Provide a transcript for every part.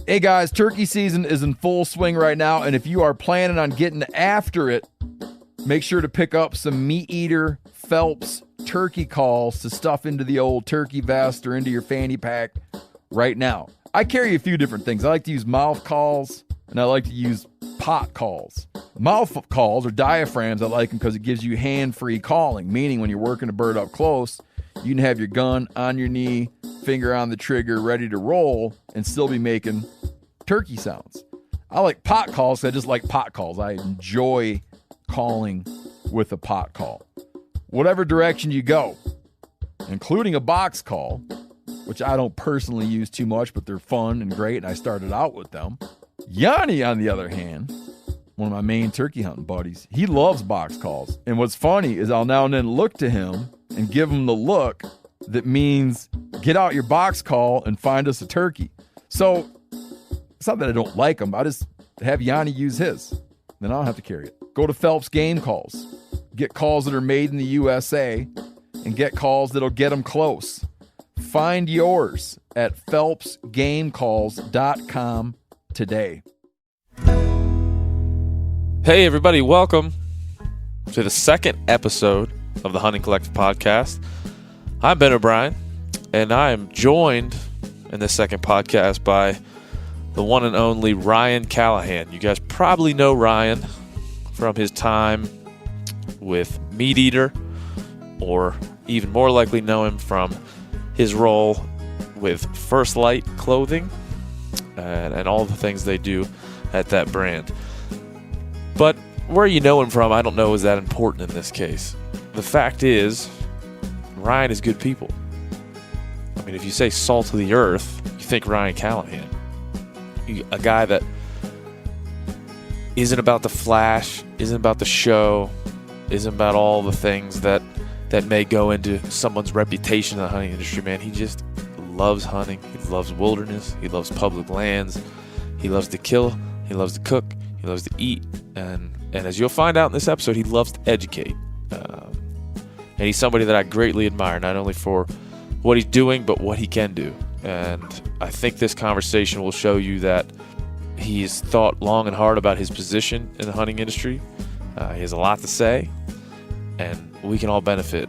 Hey guys, turkey season is in full swing right now, and if you are planning on getting after it, make sure to pick up some MeatEater Phelps turkey calls to stuff into the old turkey vest or into your fanny pack right now. I carry a few different things. I like to use mouth calls, and I like to use pot calls. Mouth calls or diaphragms, I like them because it gives you hand-free calling, meaning when you're working a bird up close, you can have your gun on your knee, finger on the trigger, ready to roll, and still be making turkey sounds. I like pot calls because I just like pot calls. I enjoy calling with a pot call. Whatever direction you go, including a box call, which I don't personally use too much, but they're fun and great, and I started out with them. Yanni, on the other hand, one of my main turkey hunting buddies, he loves box calls. And what's funny is I'll now and then look to him and give him the look that means get out your box call and find us a turkey. So it's not that I don't like him. I just have Yanni use his. Then I don't have to carry it. Go to Phelps Game Calls. Get calls that are made in the USA and get calls that'll get them close. Find yours at phelpsgamecalls.com today. Hey everybody, welcome to the second episode of the Hunting Collective podcast. I'm Ben O'Brien, and I am joined in this second podcast by the one and only Ryan Callaghan. You guys probably know Ryan from his time with MeatEater, or even more likely know him from his role with First Lite clothing and all the things they do at that brand. But where you know him from, I don't know is that important in this case. The fact is, Ryan is good people. I mean, if you say salt of the earth, you think Ryan Callaghan. A guy that isn't about the flash, isn't about the show, isn't about all the things that may go into someone's reputation in the hunting industry, man. He just loves hunting. He loves wilderness. He loves public lands. He loves to kill. He loves to cook. He loves to eat. And as you'll find out in this episode, he loves to educate. And he's somebody that I greatly admire, not only for what he's doing, but what he can do. And I think this conversation will show you that he's thought long and hard about his position in the hunting industry. He has a lot to say, and we can all benefit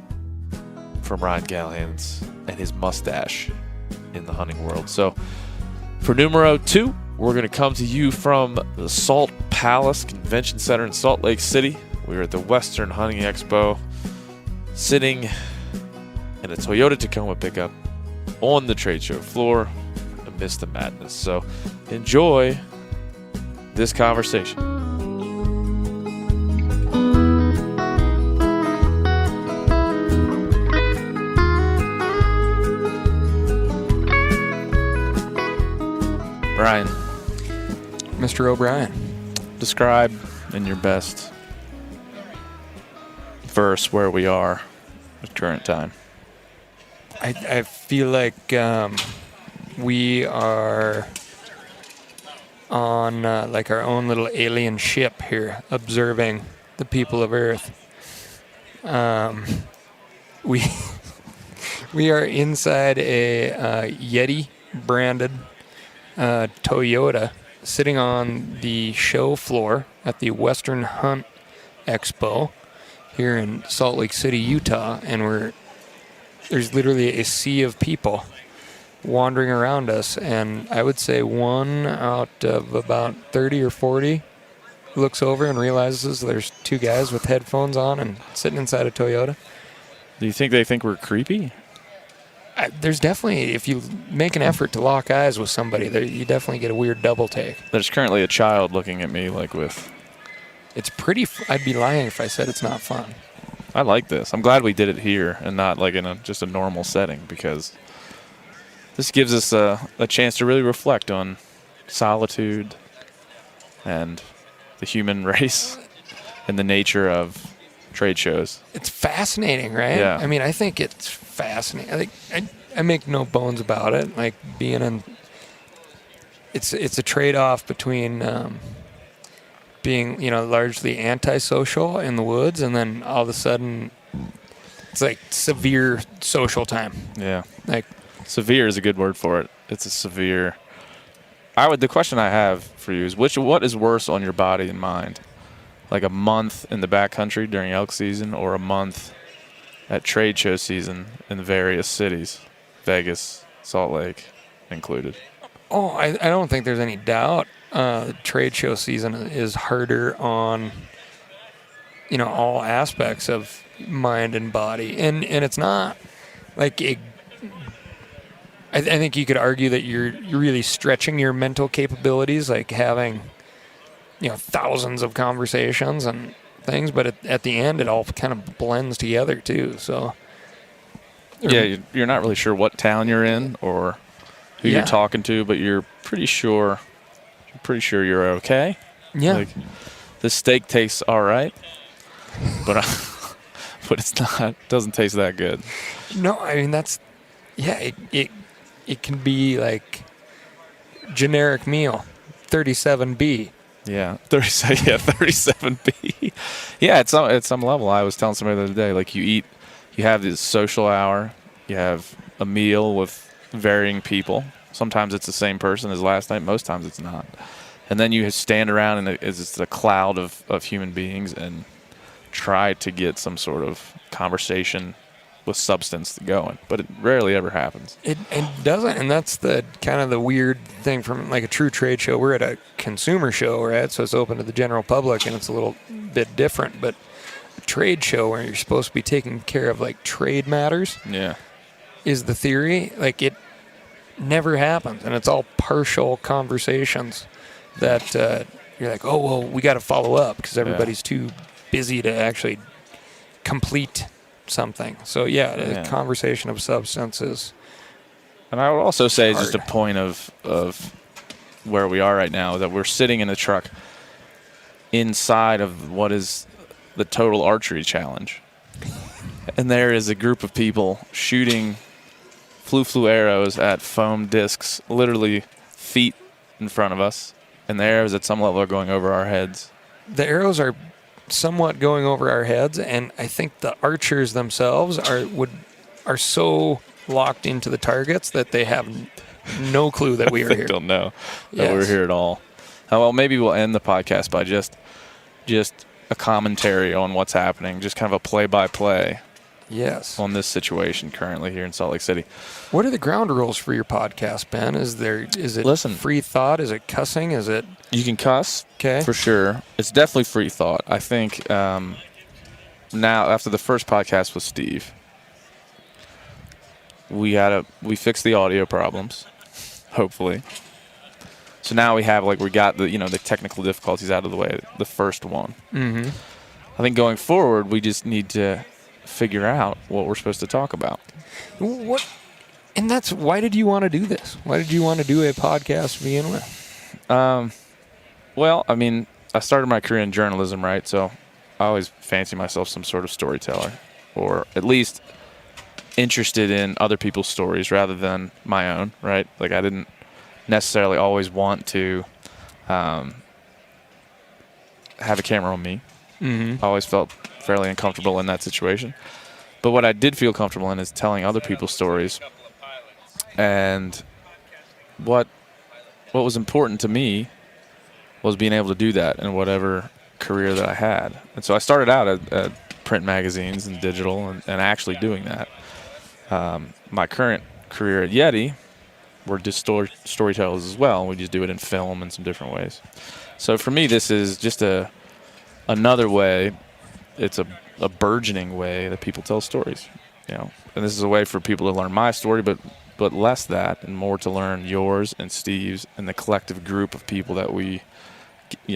from Ryan Callaghan's and his mustache in the hunting world. So for numero 2, we're going to come to you from the Salt Palace Convention Center in Salt Lake City. We're at the Western Hunting Expo, sitting in a Toyota Tacoma pickup on the trade show floor amidst the madness. So enjoy this conversation. Ryan. Mr. O'Brien. Describe in your best verse where we are at current time. I feel like we are on like our own little alien ship here, observing the people of Earth. We are inside a Yeti branded Toyota, sitting on the show floor at the Western Hunt Expo here in Salt Lake City, Utah, and there's literally a sea of people wandering around us, and I would say one out of about 30 or 40 looks over and realizes there's two guys with headphones on and sitting inside a Toyota. Do you think they think we're creepy? There's definitely, if you make an effort to lock eyes with somebody, you definitely get a weird double take. There's currently a child looking at me like with... It's pretty... I'd be lying if I said it's not fun. I like this. I'm glad we did it here and not like in just a normal setting, because this gives us a chance to really reflect on solitude and the human race and the nature of trade shows. It's fascinating, right? Yeah. I mean, I think it's fascinating. I make no bones about it. Like being in... It's a trade-off between... being, largely antisocial in the woods, and then all of a sudden it's like severe social time. Yeah. Like severe is a good word for it. It's a severe The question I have for you is what is worse on your body and mind? Like a month in the backcountry during elk season or a month at trade show season in various cities, Vegas, Salt Lake included? Oh, I don't think there's any doubt. Trade show season is harder on, all aspects of mind and body, and it's not like I think you could argue that you're really stretching your mental capabilities, like having, thousands of conversations and things, but at the end, it all kind of blends together too. So, yeah, you're not really sure what town you're in or who you're talking to, but you're pretty sure you're okay. Yeah. Like, the steak tastes all right, but it's not. Doesn't taste that good. No, I mean it can be like generic meal, 37B. Yeah, 37B. Yeah, at some level, I was telling somebody the other day, like you have this social hour, you have a meal with varying people. Sometimes it's the same person as last night. Most times it's not. And then you stand around and it's a cloud of human beings and try to get some sort of conversation with substance going, but it rarely ever happens. It doesn't, and that's the kind of the weird thing from like a true trade show. We're at a consumer show, right? So it's open to the general public, and it's a little bit different. But a trade show where you're supposed to be taking care of like trade matters, is the theory. Like it never happens, and it's all partial conversations that you're like, oh well, we got to follow up because everybody's too busy to actually complete something. So a conversation of substances. And I would also say just a point of where we are right now, that we're sitting in a truck inside of what is the total archery challenge. And there is a group of people shooting flu arrows at foam discs literally feet in front of us. And the arrows at some level are going over our heads. The arrows are somewhat going over our heads, and I think the archers themselves are so locked into the targets that they have no clue that we are here. Don't know that we're here at all. Well, maybe we'll end the podcast by just a commentary on what's happening, just kind of a play-by-play. Yes. On this situation currently here in Salt Lake City. What are the ground rules for your podcast, Ben? Is it free thought? Is it cussing? Is it? You can cuss, for sure. It's definitely free thought. I think now after the first podcast with Steve, we fixed the audio problems, hopefully. So now we got the technical difficulties out of the way. The first one. Mm-hmm. I think going forward, we just need to figure out what we're supposed to talk about. What? And that's why did you want to do this? Why did you want to do a podcast to begin with? Well, I mean, I started my career in journalism, right? So I always fancy myself some sort of storyteller, or at least interested in other people's stories rather than my own, right? Like I didn't necessarily always want to have a camera on me. Mm-hmm. I always felt fairly uncomfortable in that situation. But what I did feel comfortable in is telling other people's stories. And what was important to me was being able to do that in whatever career that I had. And so I started out at print magazines and digital and actually doing that. My current career at Yeti, we're just storytellers as well. We just do it in film and some different ways. So for me, this is just another way. It's a burgeoning way that people tell stories, and this is a way for people to learn my story, but less that and more to learn yours and Steve's and the collective group of people that we,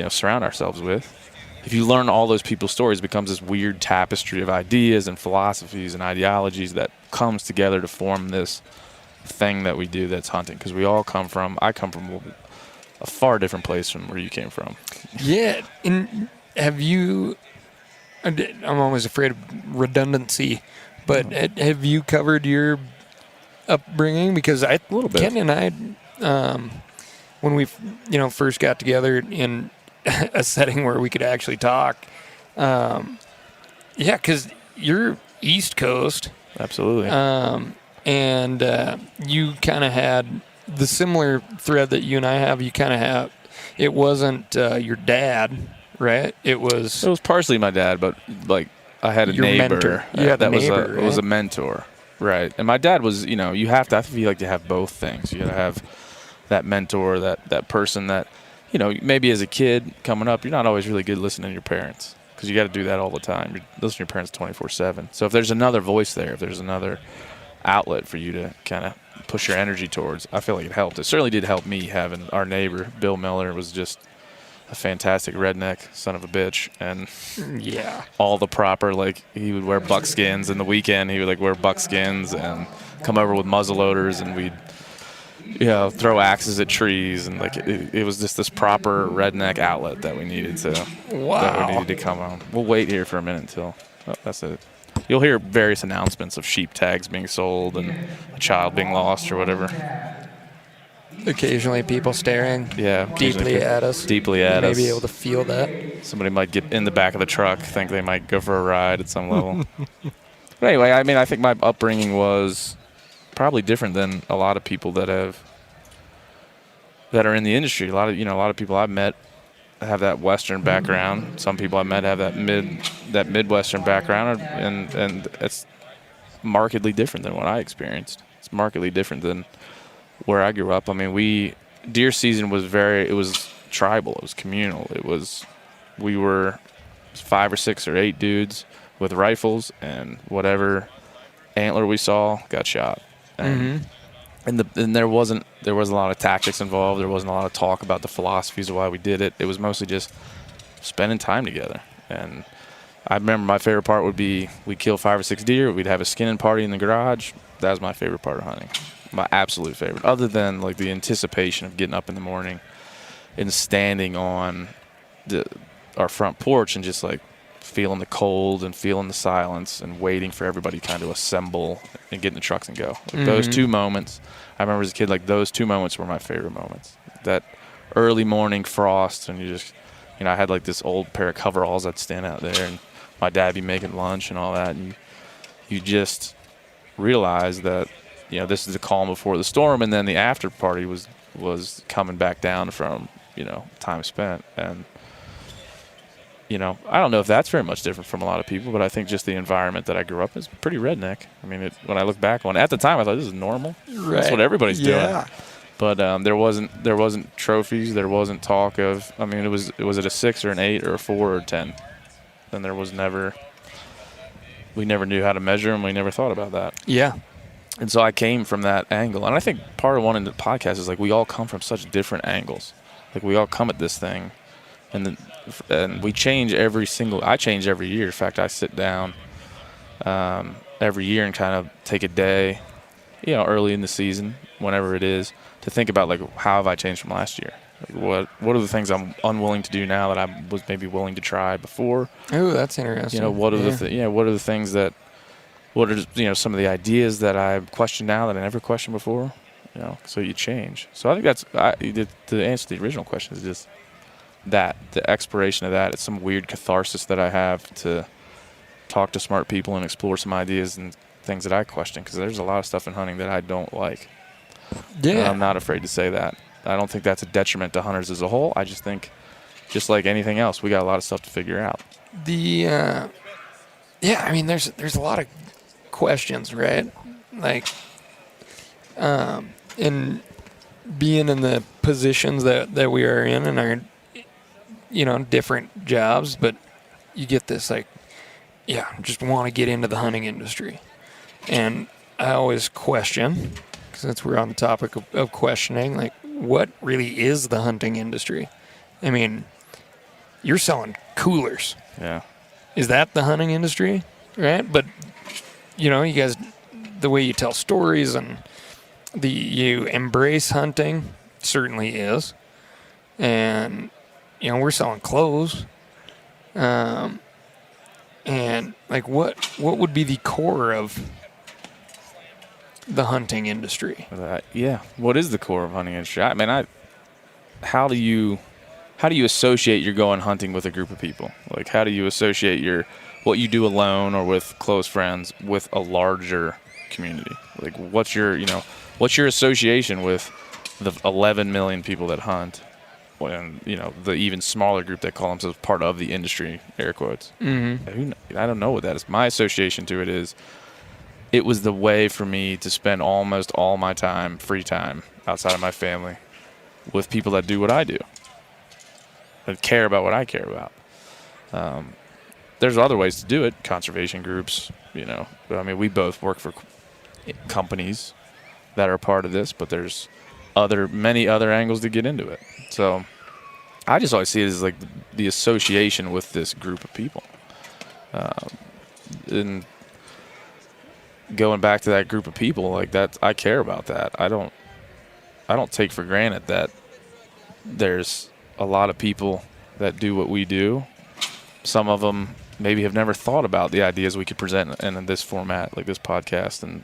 surround ourselves with. If you learn all those people's stories, it becomes this weird tapestry of ideas and philosophies and ideologies that comes together to form this thing that we do that's hunting. Because I come from a far different place from where you came from. Yeah, and have you? I'm always afraid of redundancy, but have you covered your upbringing? Because a little bit. Ken and I, when we first got together in a setting where we could actually talk, because you're East Coast, absolutely, and you kind of had the similar thread that you and I have, you kind of have. It wasn't your dad, right? It was partially my dad, but like I had a your neighbor. mentor. You had a neighbor, right? was a mentor, right? And my dad was, you have to. I feel like you have both things. You got to have that mentor, that person that, maybe as a kid coming up, you're not always really good listening to your parents because you got to do that all the time. You're listening to your parents 24/7. So if there's another voice there, if there's another outlet for you to kind of push your energy towards, I feel like it helped. It certainly did help me having our neighbor, Bill Miller, was just a fantastic redneck son of a bitch, and all the proper, like, he would wear buckskins in the weekend. He would like wear buckskins and come over with muzzleloaders, and we'd throw axes at trees, and like it was just this proper redneck outlet that we needed to come on. We'll wait here for a minute until that's it. You'll hear various announcements of sheep tags being sold and a child being lost or whatever. Occasionally people staring deeply at us. Deeply at us. May be able to feel that. Somebody might get in the back of the truck, think they might go for a ride at some level. But anyway, I mean, I think my upbringing was probably different than a lot of people that are in the industry. A lot of people I've met have that Western background. Some people I've met have that Midwestern background, and it's markedly different than what I experienced. It's markedly different than where I grew up. I mean, deer season was it was tribal. It was communal. We were 5 or 6 or 8 dudes with rifles, and whatever antler we saw got shot. And there wasn't a lot of tactics involved. There wasn't a lot of talk about the philosophies of why we did it. It was mostly just spending time together. And I remember my favorite part would be we'd kill 5 or 6 deer. We'd have a skinning party in the garage. That was my favorite part of hunting. My absolute favorite, other than like the anticipation of getting up in the morning and standing on our front porch and just like feeling the cold and feeling the silence and waiting for everybody kind of assemble and get in the trucks and go. Like those 2 moments, I remember as a kid, like those 2 moments were my favorite moments. That early morning frost, and you just, I had like this old pair of coveralls I'd stand out there, and my dad be making lunch and all that, and you just realize that, this is the calm before the storm, and then the after party was coming back down from, time spent. And, I don't know if that's very much different from a lot of people, but I think just the environment that I grew up in is pretty redneck. I mean, when I look back on it, at the time, I thought this is normal. Right. That's what everybody's doing. But there wasn't trophies. There wasn't talk of, I mean, was it a 6 or an 8 or a 4 or a 10? Then there was we never knew how to measure them. We never thought about that. Yeah. And so I came from that angle. And I think part of wanting the podcast is like we all come from such different angles. Like we all come at this thing, and we change I change every year. In fact, I sit down every year and kind of take a day, early in the season, whenever it is, to think about like how have I changed from last year? Like what are the things I'm unwilling to do now that I was maybe willing to try before? Oh, that's interesting. What are the things that what are some of the ideas that I question now that I never questioned before? So you change. So I think that's to answer the original question is just that the exploration of that. It's some weird catharsis that I have to talk to smart people and explore some ideas and things that I question, because there's a lot of stuff in hunting that I don't like. Yeah, and I'm not afraid to say that. I don't think that's a detriment to hunters as a whole. I just think, just like anything else, we got a lot of stuff to figure out. I mean, there's a lot of questions, right? Like, in being in the positions that we are in our, different jobs, but you get this like, just want to get into the hunting industry. And I always question, since we're on the topic of questioning, like, what really is the hunting industry? I mean, you're selling coolers. Yeah. Is that the hunting industry? Right? But, you guys, the way you tell stories and you embrace hunting certainly is. And, we're selling clothes. And, like, what would be the core of the hunting industry? What is the core of hunting industry? I mean, how do you associate your going hunting with a group of people? Like, how do you associate what you do alone or with close friends with a larger community? Like, what's your association with the 11 million people that hunt, and the even smaller group that call themselves part of the industry, air quotes. Mm-hmm. I don't know what that is. My association to it is, it was the way for me to spend almost all my time, free time, outside of my family, with people that do what I do, that care about what I care about. There's other ways to do it, conservation groups, But I mean, we both work for companies that are part of this, but there's many other angles to get into it. So I just always see it as like the association with this group of people. And going back to that group of people, like that, I care about that. I don't take for granted that there's a lot of people that do what we do. Some of them maybe have never thought about the ideas we could present in this format, like this podcast, and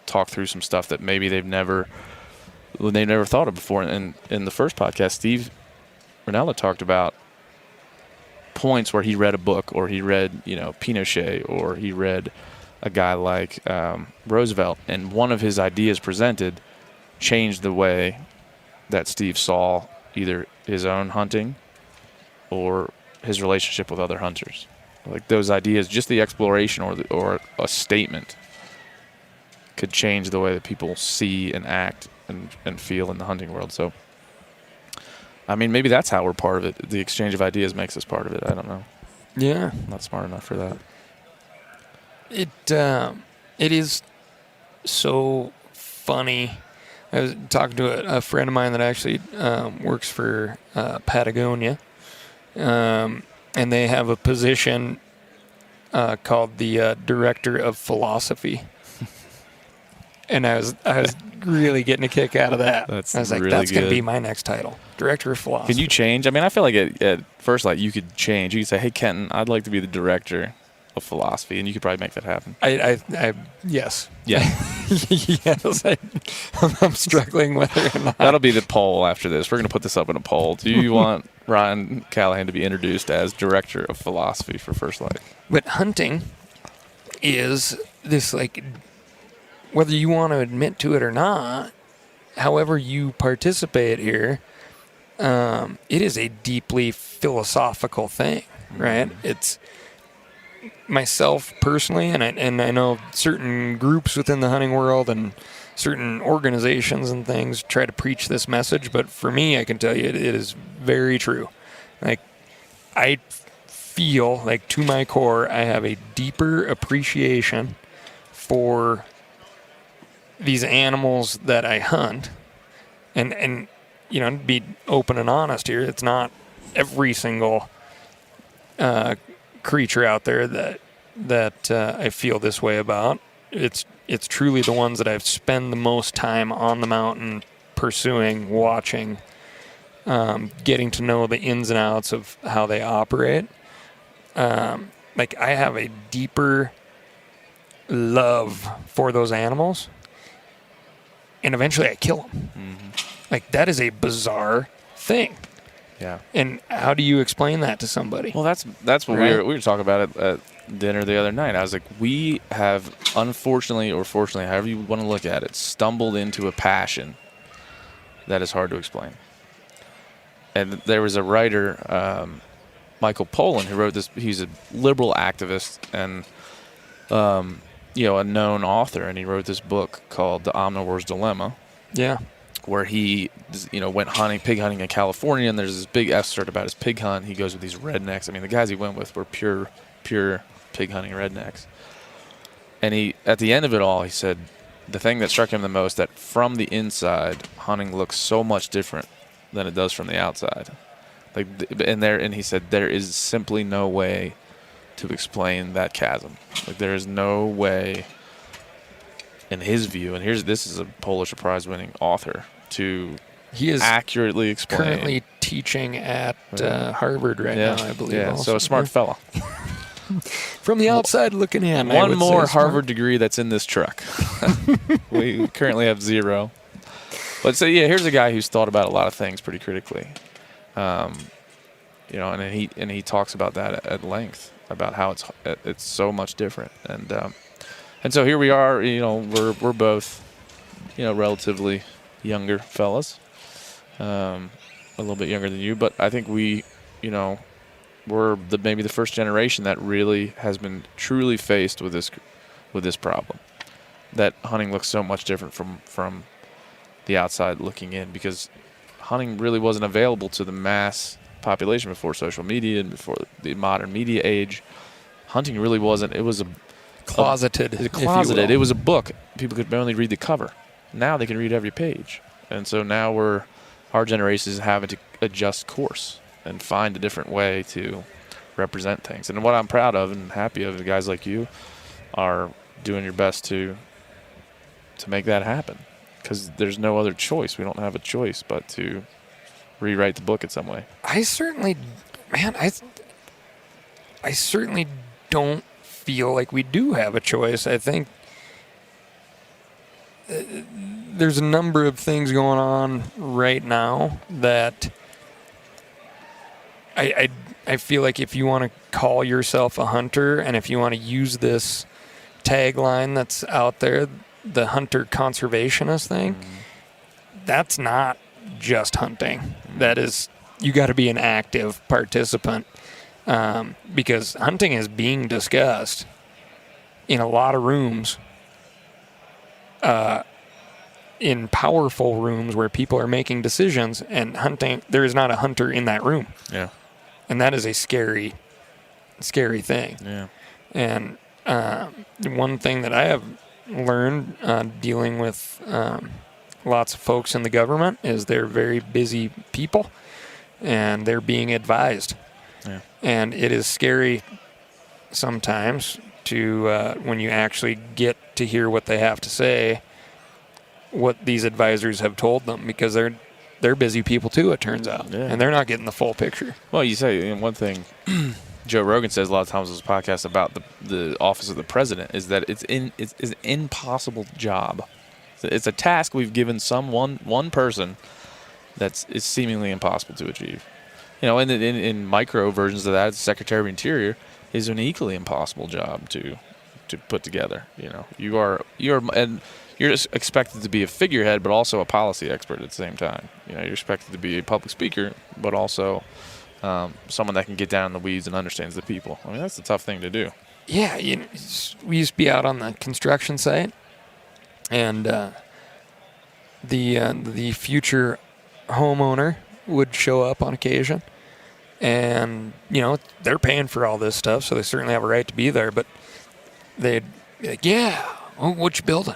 talk through some stuff that maybe they've never thought of before. And in the first podcast, Steve Ranella talked about points where he read a book, or he read Pinochet, or he read a guy like Roosevelt, and one of his ideas presented changed the way that Steve saw either his own hunting or his relationship with other hunters. Like those ideas, just the exploration or a statement could change the way that people see and act and feel in the hunting world. So, I mean, maybe that's how we're part of it. The exchange of ideas makes us part of it. I don't know. Yeah. I'm not smart enough for that. It is so funny. I was talking to a friend of mine that actually works for Patagonia, and they have a position called the Director of Philosophy. And I was really getting a kick out of that. I was like, really that's going to good. be my next title, Director of Philosophy. Can you change? I mean, I feel like at First Lite you could change. You could say, "Hey, Kenton, I'd like to be the Director of Philosophy," and you could probably make that happen. Yes. Yeah. Yes. I'm struggling with it or not. That'll be the poll after this. We're going to put this up in a poll. Do you want Ryan Callaghan to be introduced as Director of Philosophy for First Lite? But hunting is this, like, whether you want to admit to it or not, however you participate here, it is a deeply philosophical thing, right? It's myself personally, and I know certain groups within the hunting world and certain organizations and things try to preach this message, but for me, I can tell you it is very true. Like, I feel like to my core, I have a deeper appreciation for these animals that I hunt, and be open and honest here. It's not every single creature out there that I feel this way about. It's truly the ones that I've spent the most time on the mountain pursuing, watching, getting to know the ins and outs of how they operate. Like, I have a deeper love for those animals, and eventually I kill them. Mm-hmm. Like, that is a bizarre thing. Yeah. And how do you explain that to somebody? Well, that's what Right. we were talking about it at dinner the other night. I was like, we have, unfortunately or fortunately, however you want to look at it, stumbled into a passion that is hard to explain. And there was a writer, Michael Pollon, who wrote this. He's a liberal activist and a known author, and he wrote this book called The Omnivore's Dilemma. Yeah. Where he, went pig hunting in California, and there's this big excerpt about his pig hunt. He goes with these rednecks. I mean, the guys he went with were pure pig hunting rednecks. And at the end of it all, he said the thing that struck him the most, that from the inside, hunting looks so much different than it does from the outside. And he said there is simply no way to explain that chasm. Like, there is no way, in his view, and this is a Pulitzer Prize-winning author, to He is accurately explain. currently teaching at Harvard right now, I believe. Yeah, also. so a smart fella. From the outside looking in. One more Harvard degree that's in this truck. We currently have 0. But so, here's a guy who's thought about a lot of things pretty critically. And he talks about that at length, about how it's so much different. And so here we are, we're both, relatively younger fellas, a little bit younger than you, but I think we, we're maybe the first generation that really has been truly faced with this problem. That hunting looks so much different from the outside looking in, because hunting really wasn't available to the mass population before social media and before the modern media age. Hunting really wasn't. It was closeted. It was a book. People could only read the cover. Now they can read every page, and so now our generation is having to adjust course and find a different way to represent things. And what I'm proud of and happy of, guys like you are doing your best to make that happen, because there's no other choice. We don't have a choice but to rewrite the book in some way. I certainly don't feel like we do have a choice. I think there's a number of things going on right now that I feel like if you want to call yourself a hunter, and if you want to use this tagline that's out there, the hunter conservationist thing, that's not just hunting. That is, you got to be an active participant, because hunting is being discussed in a lot of rooms, in powerful rooms where people are making decisions, and hunting, there is not a hunter in that room. Yeah. And that is a scary thing. Yeah. And one thing that I have learned dealing with lots of folks in the government is they're very busy people, and they're being advised. Yeah. And it is scary sometimes to when you actually get to hear what they have to say, what these advisors have told them, because they're busy people too, it turns out. Yeah. And they're not getting the full picture. Well, you say, one thing Joe Rogan says a lot of times on his podcast about the office of the president is that it's an impossible job. It's a task we've given one person is seemingly impossible to achieve. In micro versions of that, Secretary of Interior is an equally impossible job to put together. You're just expected to be a figurehead, but also a policy expert at the same time. You're expected to be a public speaker, but also someone that can get down in the weeds and understands the people. I mean, that's a tough thing to do. Yeah, we used to be out on the construction site, and the future homeowner would show up on occasion, and they're paying for all this stuff, so they certainly have a right to be there. But they'd be like, "Yeah, what you building?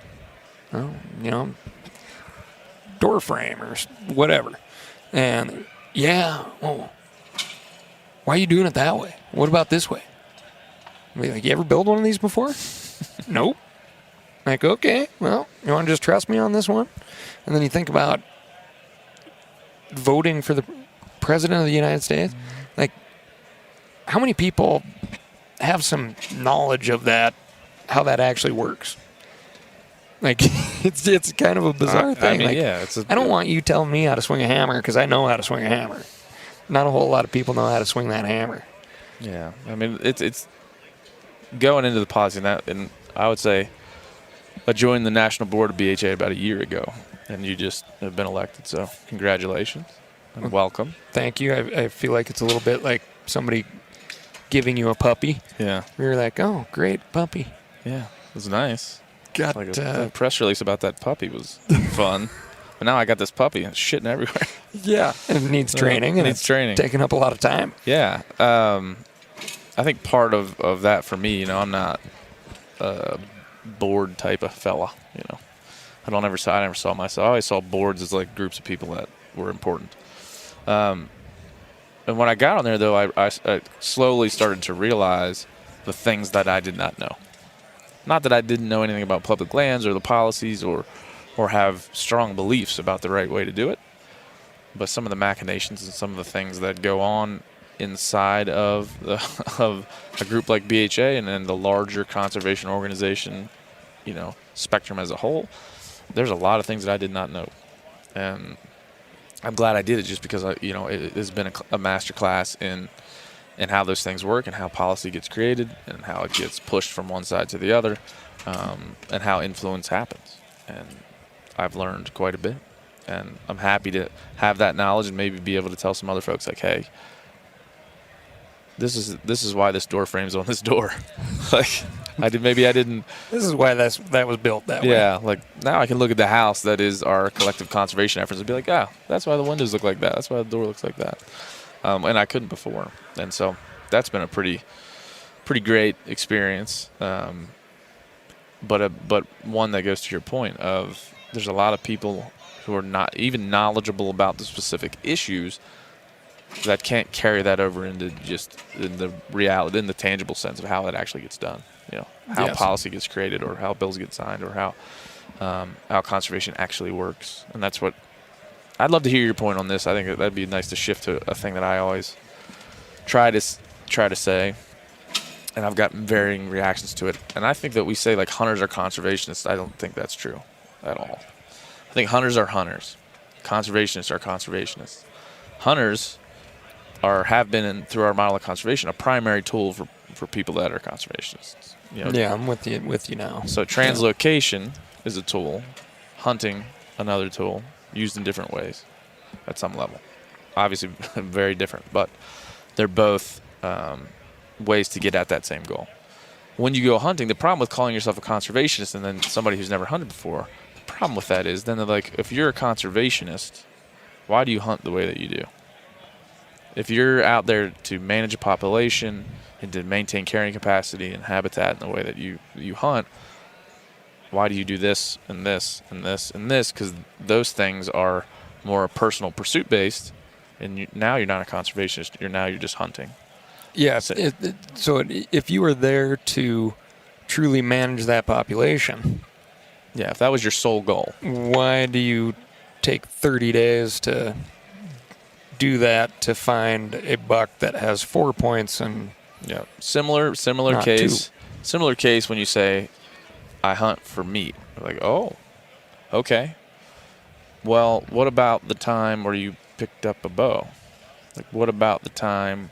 Door frame or whatever." And yeah, well, why are you doing it that way? What about this way? I'd be like, "You ever build one of these before?" Nope. Like, okay, well, you want to just trust me on this one? And then you think about voting for the president of the United States. Like, how many people have some knowledge of that, how that actually works? Like, it's kind of a bizarre thing. I mean, like, I don't want you telling me how to swing a hammer, because I know how to swing a hammer. Not a whole lot of people know how to swing that hammer. Yeah, I mean, it's going into the policy, and I would say I joined the national board of BHA about a year ago, and you just have been elected, so congratulations and welcome. Thank you. I feel like it's a little bit like somebody giving you a puppy. Yeah. You're like, oh, great, puppy. Yeah, it was nice. Got like a press release about that puppy was fun. But now I got this puppy and it's shitting everywhere. Yeah, and it needs training. And it's taking up a lot of time. Yeah. I think part of that for me, I'm not a board type of fella, I never saw myself. I always saw boards as like groups of people that were important. And when I got on there, though, I slowly started to realize the things that I did not know. Not that I didn't know anything about public lands or the policies or have strong beliefs about the right way to do it, but some of the machinations and some of the things that go on inside of a group like BHA and then the larger conservation organization, spectrum as a whole, there's a lot of things that I did not know. And I'm glad I did it, just because it has been a master class in how those things work and how policy gets created and how it gets pushed from one side to the other, and how influence happens. And I've learned quite a bit. And I'm happy to have that knowledge and maybe be able to tell some other folks like, hey, this is why this door frame's on this door. Like I didn't. This is why that was built that way. Yeah, like now I can look at the house that is our collective conservation efforts and be like, that's why the windows look like that. That's why the door looks like that. And I couldn't before. And so that's been a pretty great experience. But one that goes to your point of there's a lot of people who are not even knowledgeable about the specific issues that can't carry that over into just in the reality, in the tangible sense of how it actually gets done. You know, how policy gets created or how bills get signed or how conservation actually works. And that's what I'd love to hear your point on this. I think that'd be nice to shift to a thing that I always try to say. And I've gotten varying reactions to it. And I think that we say like hunters are conservationists. I don't think that's true at all. I think hunters are hunters. Conservationists are conservationists. Hunters have been through our model of conservation, a primary tool for people that are conservationists. You know, yeah, I'm with you now. So translocation is a tool, hunting another tool, used in different ways at some level. Obviously very different, but they're both ways to get at that same goal. When you go hunting, the problem with calling yourself a conservationist and then somebody who's never hunted before, the problem with that is then they're like, if you're a conservationist, why do you hunt the way that you do? If you're out there to manage a population and to maintain carrying capacity and habitat in the way that you hunt, why do you do this and this and this and this? Because those things are more personal pursuit based, and now you're not a conservationist. You're just hunting. Yeah. So if you were there to truly manage that population, yeah, if that was your sole goal, why do you take 30 days to do that to find a buck that has 4 points? And yeah, similar case. 2. Similar case when you say, I hunt for meat. Like, oh, okay. Well, what about the time where you picked up a bow? Like, what about the time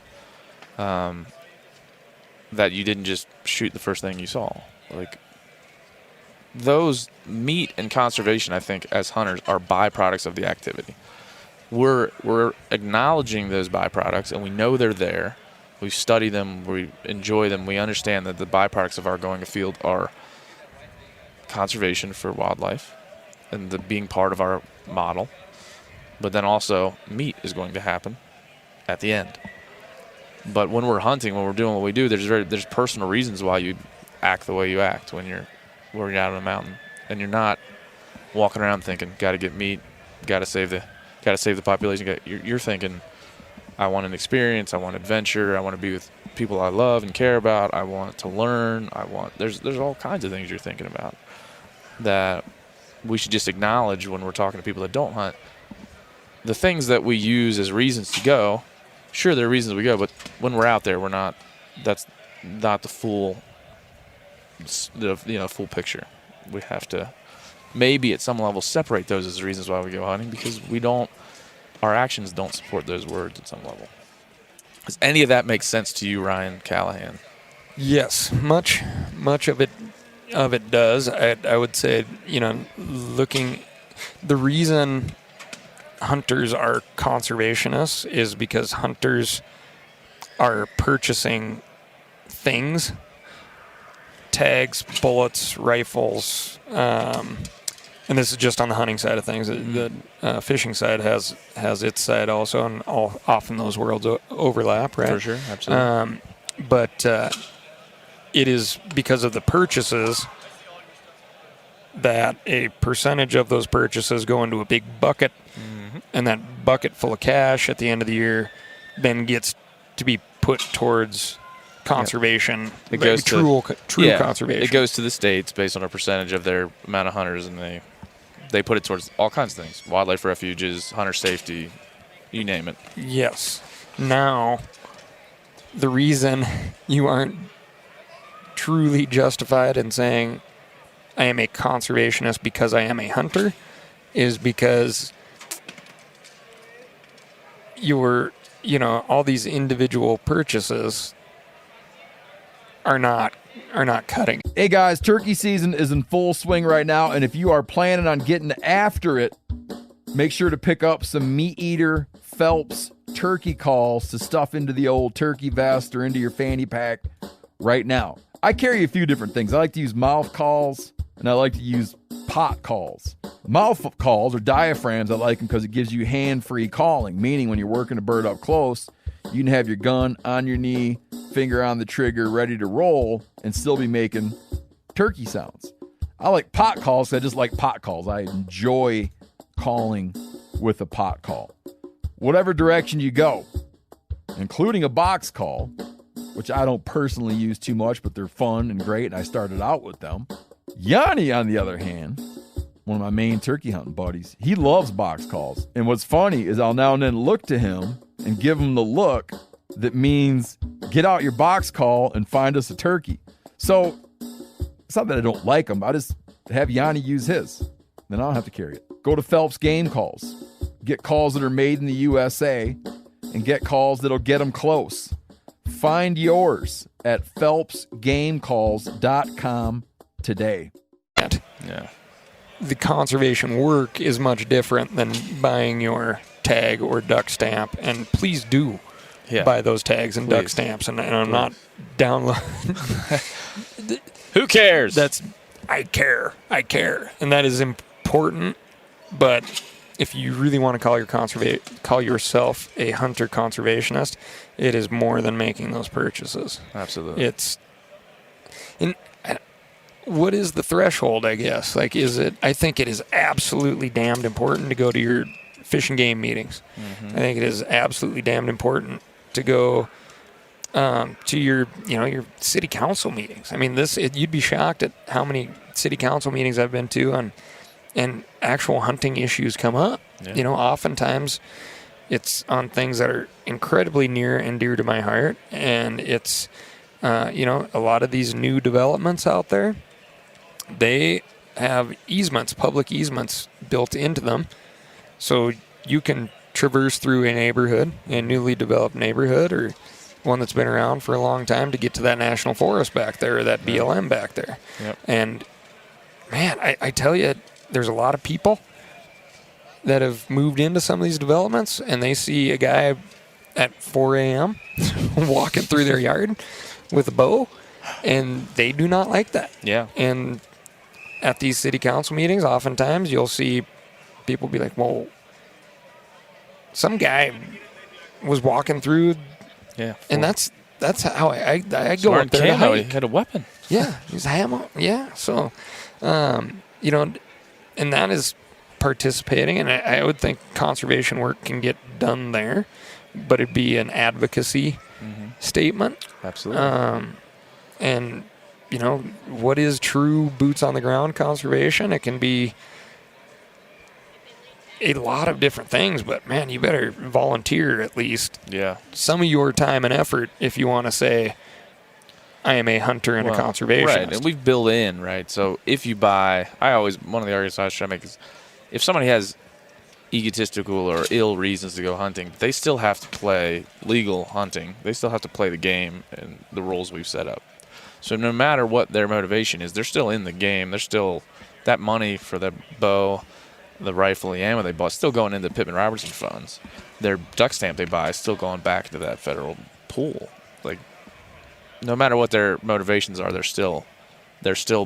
that you didn't just shoot the first thing you saw? Like, those meat and conservation, I think, as hunters, are byproducts of the activity. We're acknowledging those byproducts, and we know they're there. We study them, we enjoy them, we understand that the byproducts of our going afield are conservation for wildlife and the being part of our model. But then also meat is going to happen at the end. But when we're hunting, when we're doing what we do, there's personal reasons why you act the way you act when you're out on a mountain, and you're not walking around thinking, got to get meat, got to save the population. You're thinking, I want an experience, I want adventure, I want to be with people I love and care about, I want to learn, there's all kinds of things you're thinking about that we should just acknowledge when we're talking to people that don't hunt. The things that we use as reasons to go, sure, there are reasons we go, but when we're out there, that's not the full picture. We have to maybe at some level separate those as reasons why we go hunting, because our actions don't support those words at some level. Does any of that make sense to you, Ryan Callaghan? Yes, much of it does. I would say, the reason hunters are conservationists is because hunters are purchasing things, tags, bullets, rifles, and this is just on the hunting side of things. The fishing side has its side also, and often those worlds overlap, right? For sure, absolutely. But it is because of the purchases that a percentage of those purchases go into a big bucket, and that bucket full of cash at the end of the year then gets to be put towards conservation. It goes true conservation. It goes to the states based on a percentage of their amount of hunters, and they put it towards all kinds of things: wildlife refuges, hunter safety, you name it. Yes. Now, the reason you aren't truly justified in saying I am a conservationist because I am a hunter is because all these individual purchases are not cutting. Hey guys, turkey season is in full swing right now, and if you are planning on getting after it, make sure to pick up some MeatEater Phelps turkey calls to stuff into the old turkey vest or into your fanny pack right now. I carry a few different things. I like to use mouth calls, and I like to use pot calls. Mouth calls or diaphragms, I like them because it gives you hand-free calling, meaning when you're working a bird up close, you can have your gun on your knee, finger on the trigger, ready to roll, and still be making turkey sounds. I like pot calls. I just like pot calls. I enjoy calling with a pot call. Whatever direction you go, including a box call, which I don't personally use too much, but they're fun and great, and I started out with them. Yanni, on the other hand, one of my main turkey hunting buddies, he loves box calls. And what's funny is I'll now and then look to him and give him the look that means get out your box call and find us a turkey. So it's not that I don't like them. I just have Yanni use his. Then I don't have to carry it. Go to Phelps Game Calls. Get calls that are made in the USA and get calls that'll get them close. Find yours at phelpsgamecalls.com today. Yeah. The conservation work is much different than buying your tag or duck stamp, and please do buy those tags and duck stamps. And I'm not downloading. Who cares? I care, and that is important. But if you really want to call yourself a hunter conservationist, it is more than making those purchases. Absolutely. What is the threshold, I guess? Like, I think it is absolutely damned important to go to your fish and game meetings. Mm-hmm. I think it is absolutely damned important to go to your city council meetings. I mean, you'd be shocked at how many city council meetings I've been to and actual hunting issues come up. Yeah. Oftentimes it's on things that are incredibly near and dear to my heart, and it's a lot of these new developments out there, they have public easements built into them, so you can traverse through a newly developed neighborhood or one that's been around for a long time to get to that national forest back there or that BLM back there. Yep. And man, I tell you, there's a lot of people that have moved into some of these developments, and they see a guy at 4 a.m. walking through their yard with a bow, and they do not like that. Yeah. And at these city council meetings, oftentimes you'll see people be like, well, some guy was walking through, and that's how I go up there to hike. He had a weapon. Yeah, he's hammer. Yeah, so, and that is participating, and I would think conservation work can get done there, but it'd be an advocacy statement. Absolutely. And, what is true boots on the ground conservation? It can be a lot of different things, but man, you better volunteer at least some of your time and effort if you want to say, I am a hunter and a conservationist. Right, and we've built in, right? So if you buy, one of the arguments I always try to make is, if somebody has egotistical or ill reasons to go hunting, they still have to play legal hunting. They still have to play the game and the rules we've set up. So no matter what their motivation is, they're still in the game. They're still, that money for the bow, the rifle, the ammo they bought, still going into Pittman-Robertson funds. Their duck stamp they buy is still going back to that federal pool. Like, no matter what their motivations are, they're still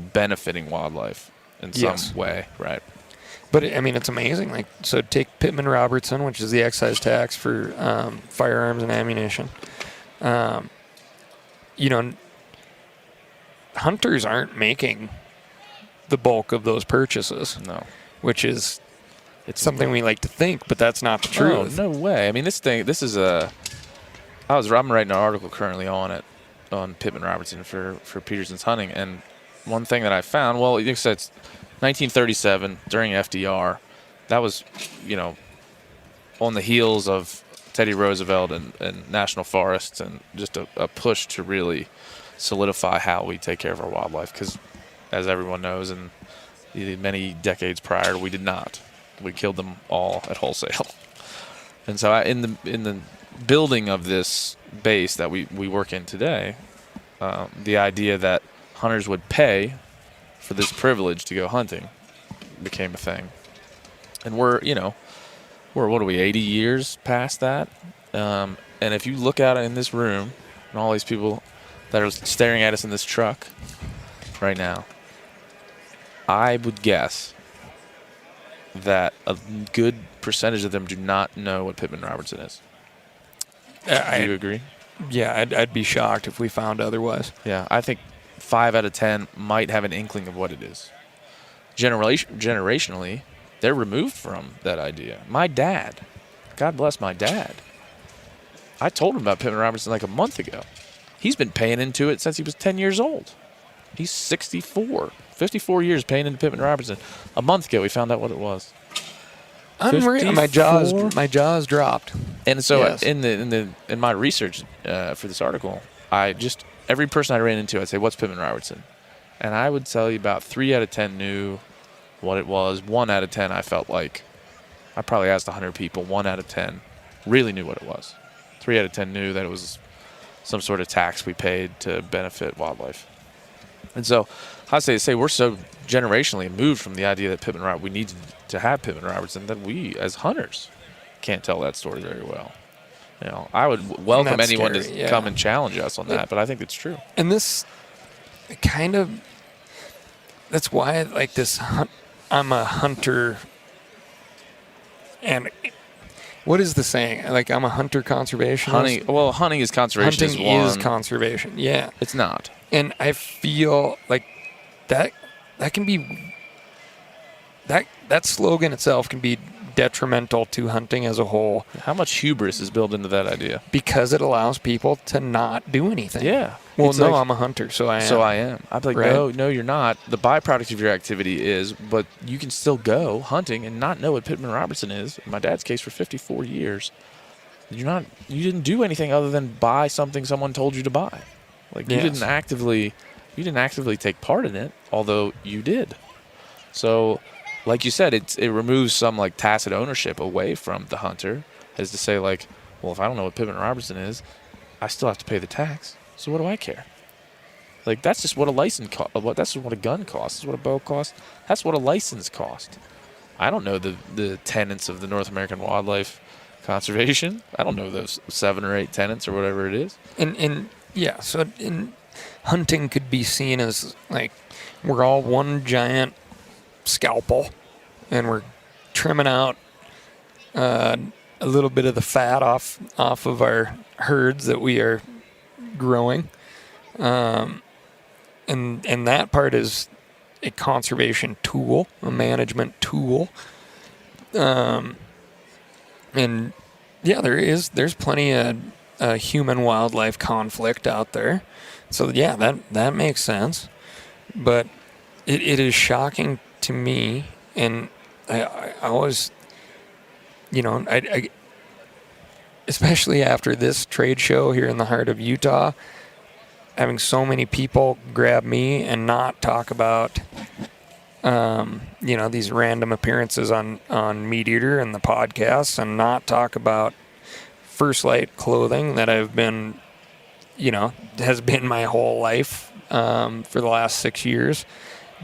benefiting wildlife in some way, right? But I mean, it's amazing. Like, so take Pittman-Robertson, which is the excise tax for firearms and ammunition. Hunters aren't making the bulk of those purchases. No, which is something we like to think, but that's not the truth. No way. I mean, I'm writing an article currently on Pittman-Robertson for Peterson's Hunting, and one thing that I found, well, you said it's 1937 during FDR. That was, on the heels of Teddy Roosevelt and national forests, and just a push to really solidify how we take care of our wildlife. Because, as everyone knows, and many decades prior, we did not. We killed them all at wholesale. And so in the building of this base that we work in today, the idea that hunters would pay for this privilege to go hunting became a thing. And we're, We're, what are we, 80 years past that? And if you look out in this room and all these people that are staring at us in this truck right now, I would guess that a good percentage of them do not know what Pittman-Robertson is. Do you agree? Yeah, I'd be shocked if we found otherwise. Yeah, I think 5 out of 10 might have an inkling of what it is. Generationally, they're removed from that idea. My dad, God bless my dad, I told him about Pittman-Robertson like a month ago. He's been paying into it since he was 10 years old. He's 64. 54 years paying into Pittman-Robertson. A month ago, we found out what it was. Unreal. My jaws dropped. And so Yes. in my research for this article, every person I ran into, I'd say, "What's Pittman-Robertson?" And I would tell you about 3 out of 10 knew what it was. 1 out of 10, I felt like I probably asked 100 people. 1 out of 10 really knew what it was. 3 out of 10 knew that it was some sort of tax we paid to benefit wildlife. And so I say we're so generationally moved from the idea that we need to have Pittman-Robertson that we, as hunters, can't tell that story very well. You know, I would welcome that's anyone scary, to yeah. come and challenge us on that, but I think it's true. And this kind of, that's why I like this I'm a hunter. And what is the saying? Like, I'm a hunter conservationist. Hunting is conservation. Hunting is conservation. Yeah. It's not. And I feel like that can be, that slogan itself can be detrimental to hunting as a whole. How much hubris is built into that idea? Because it allows people to not do anything. Yeah. Well, It's no, like, I'm a hunter, so I am. So I am. I'd be like, Right. no, you're not. The byproduct of your activity is, but you can still go hunting and not know what Pittman-Robertson is. In my dad's case, for 54 years, you didn't do anything other than buy something someone told you to buy. Like, Yes. you didn't actively take part in it, although you did. So, like you said, it removes some like tacit ownership away from the hunter, as to say like, well, if I don't know what Pittman-Robertson is, I still have to pay the tax. So what do I care? Like, that's just what a license costs. That's just what a gun costs. That's what a bow costs. That's what a license costs. I don't know the tenets of the North American Wildlife Conservation. I don't know those 7 or 8 tenets or whatever it is. And yeah, so hunting could be seen as like we're all one giant scalpel, and we're trimming out a little bit of the fat off of our herds that we are growing, and that part is a conservation tool, a management tool, and yeah, there's plenty of human wildlife conflict out there, so yeah, that makes sense, but it is shocking to me, and I always, I especially after this trade show here in the heart of Utah, having so many people grab me and not talk about, these random appearances on MeatEater and the podcasts, and not talk about First Lite clothing that I've been, has been my whole life for the last 6 years,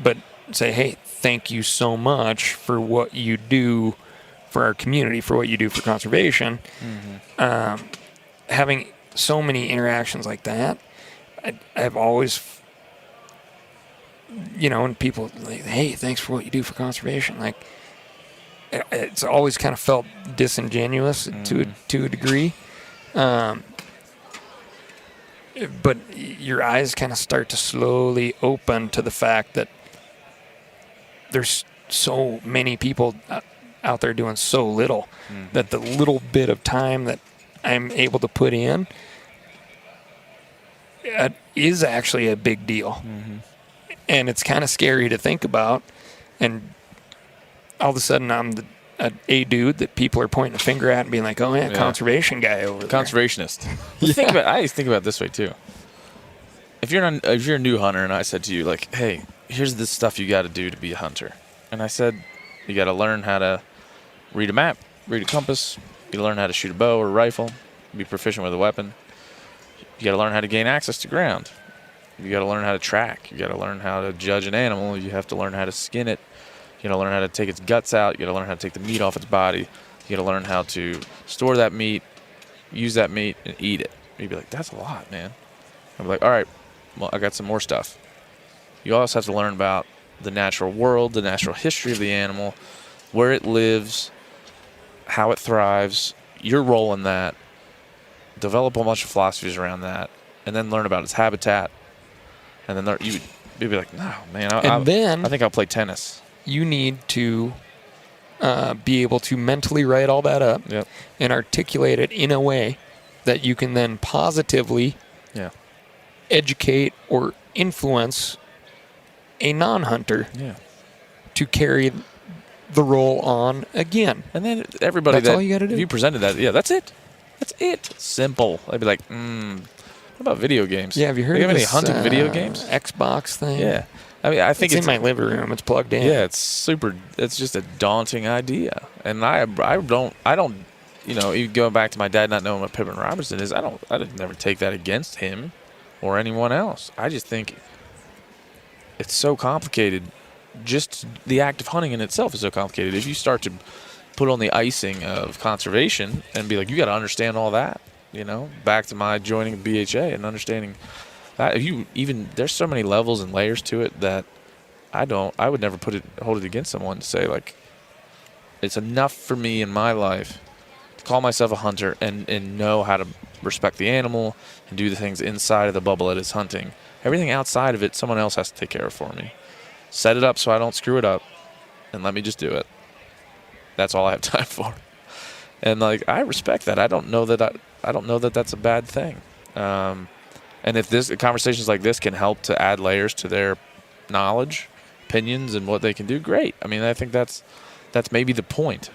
but say, hey, thank you so much for what you do for our community, for what you do for conservation. Mm-hmm. Having so many interactions like that, I've always, when people like, hey, thanks for what you do for conservation, like, it's always kind of felt disingenuous to a degree. But your eyes kind of start to slowly open to the fact that there's so many people out there doing so little, that the little bit of time that I'm able to put in is actually a big deal. And it's kind of scary to think about. And all of a sudden I'm a dude that people are pointing a finger at and being like, oh, yeah, conservation guy over there. Conservationist. I used to think about it this way, too. If you're a new hunter and I said to you, like, hey, here's the stuff you got to do to be a hunter. And I said, you got to learn how to read a map, read a compass. You got to learn how to shoot a bow or a rifle, be proficient with a weapon. You got to learn how to gain access to ground. You got to learn how to track. You got to learn how to judge an animal. You have to learn how to skin it. You got to learn how to take its guts out. You got to learn how to take the meat off its body. You got to learn how to store that meat, use that meat, and eat it. You'd be like, that's a lot, man. I'm like, all right, well, I got some more stuff. You also have to learn about the natural world, the natural history of the animal, where it lives, how it thrives, your role in that, develop a bunch of philosophies around that, and then learn about its habitat. And then you'd be like, no, man, I think I'll play tennis. You need to be able to mentally write all that up and articulate it in a way that you can then positively educate or influence a non-hunter to carry the role on again. And then everybody, that's all you got to do. If you presented that, that's it. That's it. Simple. I'd be like, what about video games? Yeah, have you heard of any this, hunting video games? Xbox thing? Yeah. I mean, I think it's in my living room. It's plugged in. Yeah, it's just a daunting idea. And I don't, even going back to my dad not knowing what Pittman-Robertson is, I'd never take that against him or anyone else. I just think it's so complicated. Just the act of hunting in itself is so complicated. If you start to put on the icing of conservation and be like, you got to understand all that, back to my joining BHA and understanding that there's so many levels and layers to it that I would never hold it against someone to say, like, it's enough for me in my life to call myself a hunter and know how to respect the animal and do the things inside of the bubble that is hunting. Everything outside of it, someone else has to take care of for me. Set it up so I don't screw it up, and let me just do it. That's all I have time for. And like, I respect that. I don't know that that's a bad thing. And if conversations like this can help to add layers to their knowledge, opinions, and what they can do, great. I mean, I think that's maybe the point.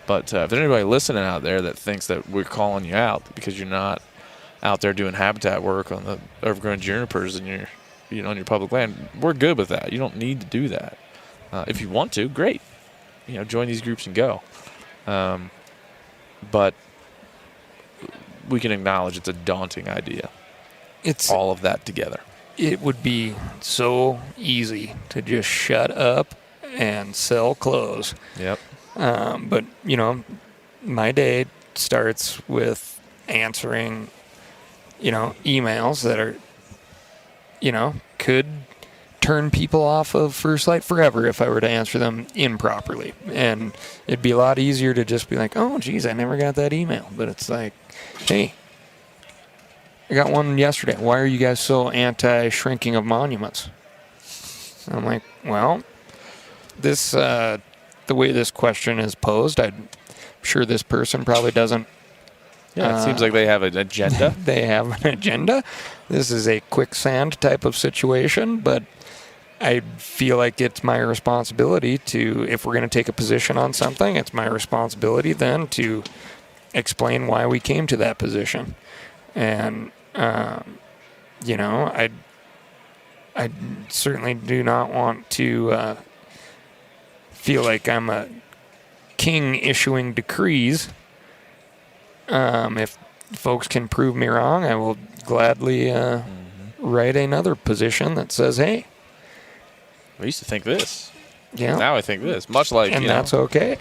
But if there's anybody listening out there that thinks that we're calling you out because you're not out there doing habitat work on the overgrown junipers in on your public land, we're good with that. You don't need to do that. If you want to, great. Join these groups and go. But we can acknowledge it's a daunting idea. It's all of that together. It would be so easy to just shut up and sell clothes. Yep. But, my day starts with answering, emails that are, could turn people off of First Lite forever if I were to answer them improperly. And it'd be a lot easier to just be like, oh, geez, I never got that email. But it's like, hey, I got one yesterday. Why are you guys so anti-shrinking of monuments? And I'm like, well, this the way this question is posed, I'm sure this person probably doesn't. Yeah, it seems like they have an agenda. They have an agenda. This is a quicksand type of situation, but I feel like it's my responsibility to, if we're going to take a position on something, it's my responsibility then to explain why we came to that position. And, I certainly do not want to feel like I'm a king issuing decrees. If folks can prove me wrong, I will gladly write another position that says, hey, I used to think this. Yeah. Now I think this. Much like, and that's okay.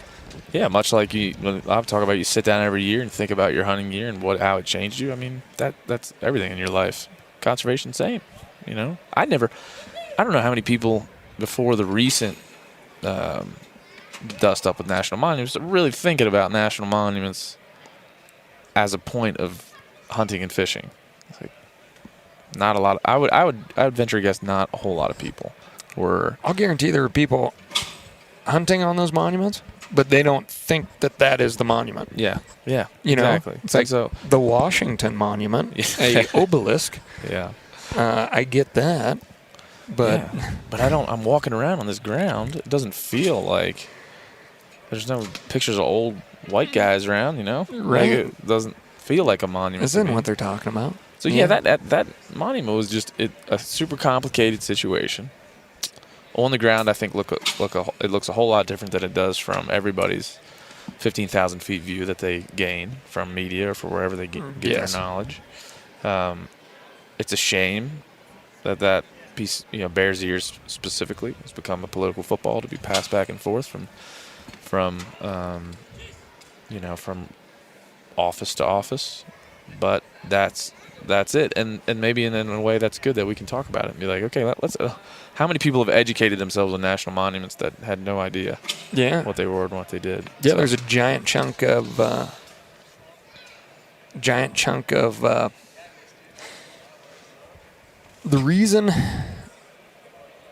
Yeah, much like when I talk about you sit down every year and think about your hunting year and how it changed you. I mean, that's everything in your life. Conservation, same. I don't know how many people before the recent dust up with national monuments are really thinking about national monuments as a point of hunting and fishing. It's like, not a lot. I would venture a guess not a whole lot of people were. I'll guarantee there are people hunting on those monuments, but they don't think that is the monument. Yeah, exactly. It's like so, the Washington Monument, a obelisk. Yeah, I get that, but I'm walking around on this ground. It doesn't feel like there's no pictures of old white guys around. Right? Like, it doesn't feel like a monument. Isn't what they're talking about? So that monument was just a super complicated situation. On the ground, I think it looks a whole lot different than it does from everybody's 15,000 feet view that they gain from media or for wherever they get their knowledge. It's a shame that piece, Bears Ears specifically, has become a political football to be passed back and forth from from office to office, but that's it. And maybe in a way that's good that we can talk about it and be like, okay, let's. How many people have educated themselves on national monuments that had no idea what they were and what they did? Yeah, there's a giant chunk of the reason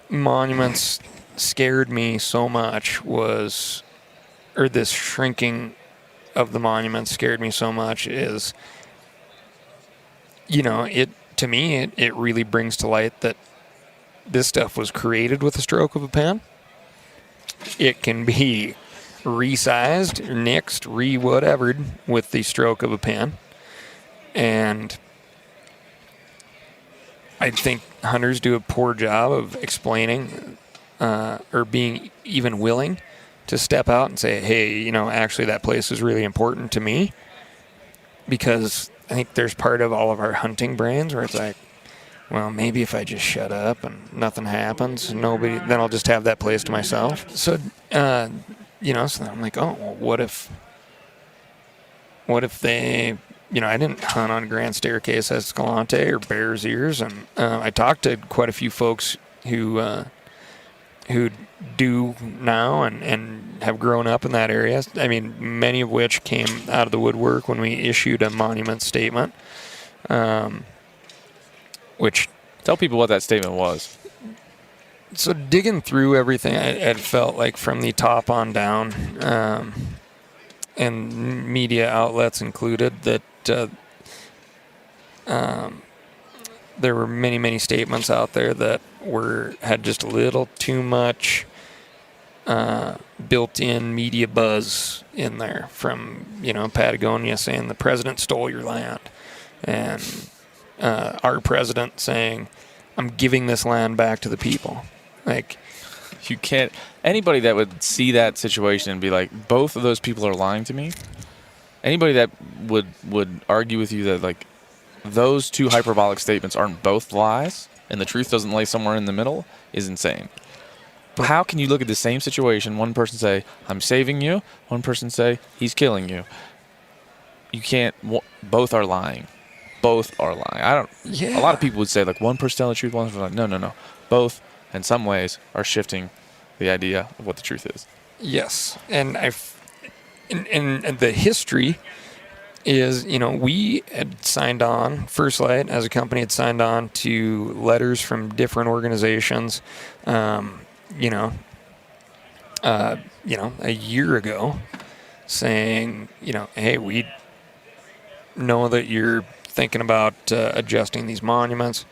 monuments scared me so much was, or this shrinking of the monuments scared me so much is, it to me it really brings to light that this stuff was created with a stroke of a pen. It can be resized, nixed, re-whatevered with the stroke of a pen. And I think hunters do a poor job of explaining or being even willing to step out and say, hey, actually that place is really important to me. Because I think there's part of all of our hunting brains where it's like, well, maybe if I just shut up and nothing happens, then I'll just have that place to myself. So, so I'm like, oh, well, what if they, I didn't hunt on Grand Staircase Escalante or Bears Ears, and I talked to quite a few folks who do now and have grown up in that area. I mean, many of which came out of the woodwork when we issued a monument statement. Which tell people what that statement was. So digging through everything, it felt like from the top on down, and media outlets included, that there were many statements out there that had just a little too much built-in media buzz in there from Patagonia saying the president stole your land, and our president saying, I'm giving this land back to the people. Like, you can't, anybody that would see that situation and be like, both of those people are lying to me, anybody that would argue with you that like those two hyperbolic statements aren't both lies and the truth doesn't lay somewhere in the middle is insane. But how can you look at the same situation, one person say, I'm saving you, one person say, he's killing you? You can't, both are lying. Both are lying. A lot of people would say like one person telling the truth, one person like, no. Both, in some ways, are shifting the idea of what the truth is. Yes, and and the history is, we had signed on, First Lite as a company had signed on to letters from different organizations, a year ago, saying, hey, we know that you're thinking about adjusting these monuments,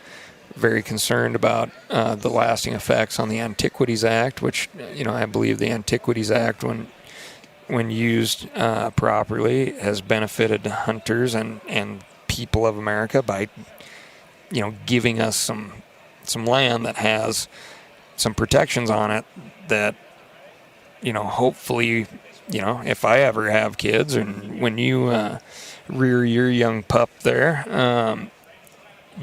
very concerned about the lasting effects on the Antiquities Act, which, I believe the Antiquities Act, when used properly, has benefited hunters and people of America by, giving us some land that has some protections on it that, hopefully, if I ever have kids, and when you rear your young pup there,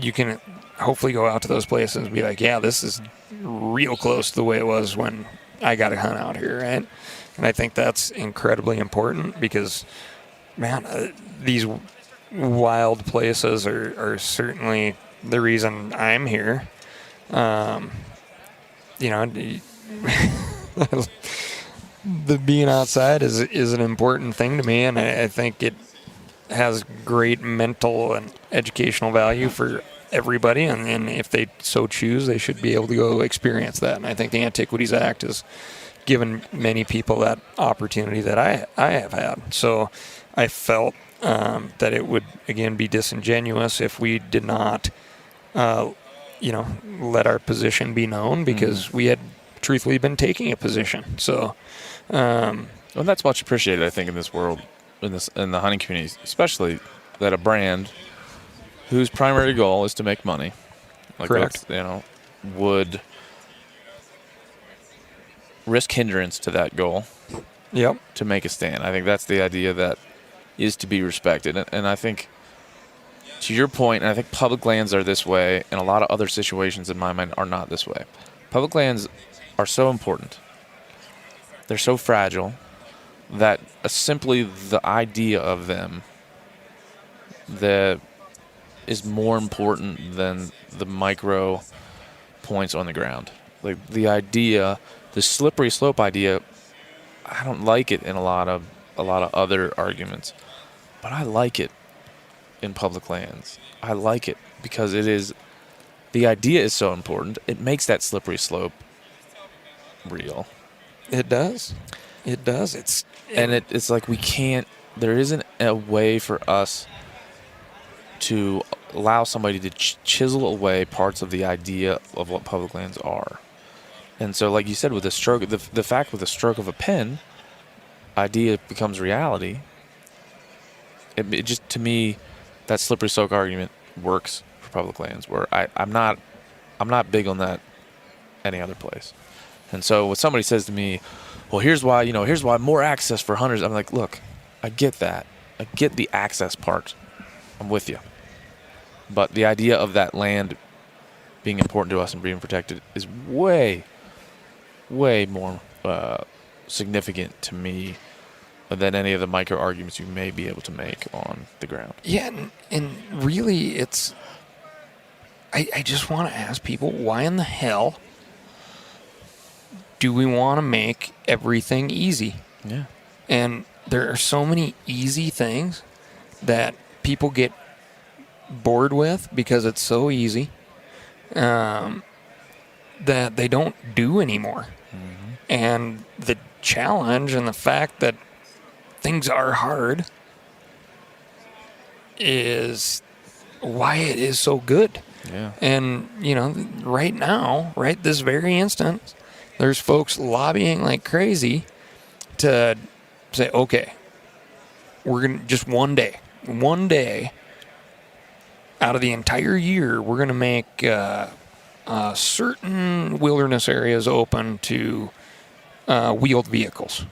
you can hopefully go out to those places and be like, yeah, this is real close to the way it was when I got to hunt out here, right? And I think that's incredibly important because, man, these wild places are certainly the reason I'm here. The being outside is an important thing to me, and I think it has great mental and educational value for everybody, and if they so choose, they should be able to go experience that. And I think the Antiquities Act has given many people that opportunity that I have had. So I felt that it would, again, be disingenuous if we did not, let our position be known, because we had truthfully been taking a position. So, well, that's much appreciated, I think, in this world, in the hunting community, especially that a brand whose primary goal is to make money, like, correct, would risk hindrance to that goal. Yep. To make a stand. I think that's the idea that is to be respected. And I think, to your point, and I think public lands are this way, and a lot of other situations in my mind are not this way. Public lands are so important. They're so fragile. that simply the idea of them that is more important than the micro points on the ground. Like the idea, the slippery slope idea, I don't like it in a lot of other arguments, but I like it in public lands. I like it because the idea is so important. It makes that slippery slope real. It does. It does. It's like there isn't a way for us to allow somebody to chisel away parts of the idea of what public lands are. And so, like you said, with the stroke, the fact with the stroke of a pen, idea becomes reality. It just, to me, that slippery slope argument works for public lands, where I'm not big on that any other place. And so when somebody says to me, well, here's why more access for hunters, I'm like, look, I get that. I get the access part. I'm with you. But the idea of that land being important to us and being protected is way, way more significant to me than any of the micro arguments you may be able to make on the ground. Yeah, and really I just want to ask people, why in the hell do we want to make everything easy? Yeah. And there are so many easy things that people get bored with because it's so easy that they don't do anymore. Mm-hmm. And the challenge and the fact that things are hard is why it is so good. Yeah. And, right now, right this very instant, there's folks lobbying like crazy to say, okay, we're going to just one day out of the entire year, we're going to make certain wilderness areas open to wheeled vehicles,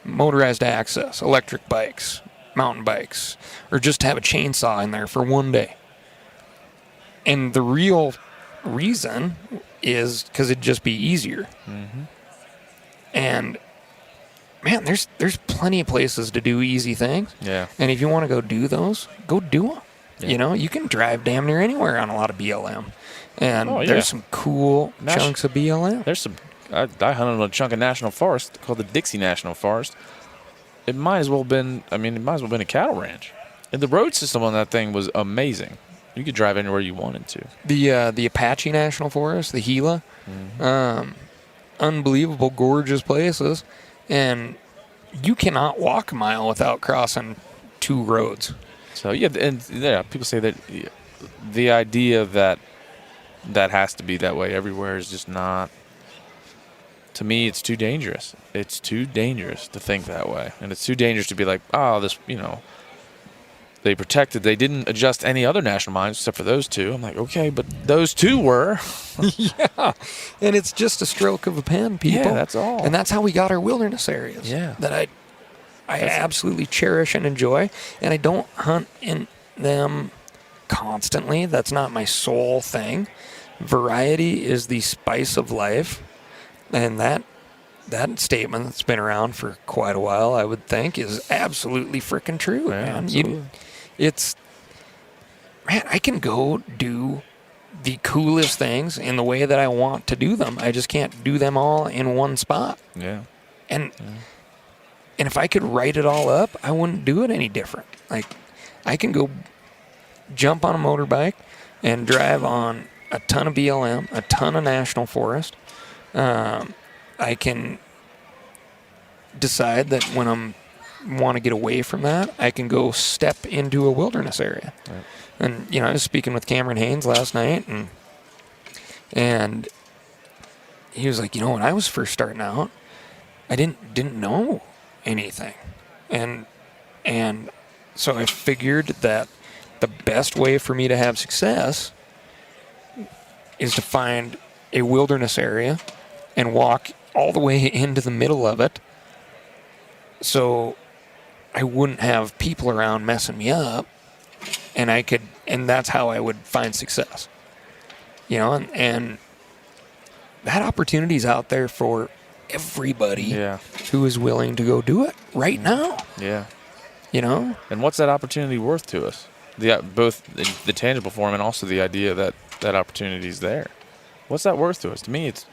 motorized access, electric bikes, mountain bikes, or just have a chainsaw in there for one day. And the real reason is because it'd just be easier. Mm-hmm. And man, there's plenty of places to do easy things. Yeah. And if you want to go do those, go do them. Yeah. You can drive damn near anywhere on a lot of BLM. And Oh, yeah. there's some cool chunks of BLM. There's some. I hunted on a chunk of national forest called the Dixie National Forest. It might as well been a cattle ranch. And the road system on that thing was amazing. You could drive anywhere you wanted to. The Apache National Forest, the Gila, unbelievable, gorgeous places, and you cannot walk a mile without crossing two roads. So people say that the idea that has to be that way everywhere is just not. To me, it's too dangerous. It's too dangerous to think that way, and it's too dangerous to be like, oh, this, they didn't adjust any other national mines except for those two. I'm like, okay, but those two were. Yeah, and it's just a stroke of a pen, people. Yeah, that's all. And that's how we got our wilderness areas. Yeah. That I absolutely cherish and enjoy, and I don't hunt in them constantly. That's not my sole thing. Variety is the spice of life, and that statement that's been around for quite a while, I would think, is absolutely freaking true, Yeah, man. absolutely. I can go do the coolest things in the way that I want to do them. I just can't do them all in one spot. Yeah. And if I could write it all up, I wouldn't do it any different. Like, I can go jump on a motorbike and drive on a ton of BLM, a ton of national forest. I can decide that when I want to get away from that, I can go step into a wilderness area. Right. And, I was speaking with Cameron Haynes last night, and he was like, when I was first starting out, I didn't know anything. And so I figured that the best way for me to have success is to find a wilderness area and walk all the way into the middle of it, so I wouldn't have people around messing me up, and that's how I would find success. And that opportunity's out there for everybody Yeah. who is willing to go do it right now. Yeah. You know? And what's that opportunity worth to us? Both the tangible form and also the idea that that opportunity is there. What's that worth to us? To me, it's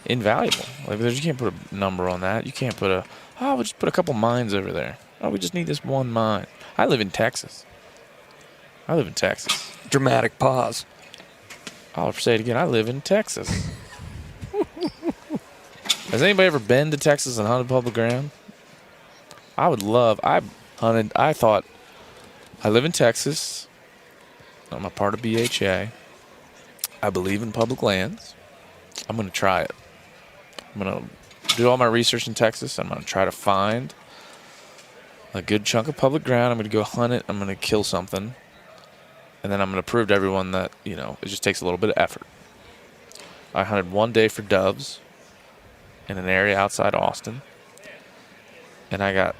invaluable. Like, you can't put a number on that. You can't put we'll just put a couple mines over there. Oh, we just need this one mine. I live in Texas. Dramatic pause. I'll say it again. I live in Texas. Has anybody ever been to Texas and hunted public ground? I thought, I live in Texas. I'm a part of BHA. I believe in public lands. I'm going to try it. I'm going to do all my research in Texas. I'm going to try to find a good chunk of public ground. I'm going to go hunt it. I'm going to kill something. And then I'm going to prove to everyone that, it just takes a little bit of effort. I hunted one day for doves in an area outside Austin. And I got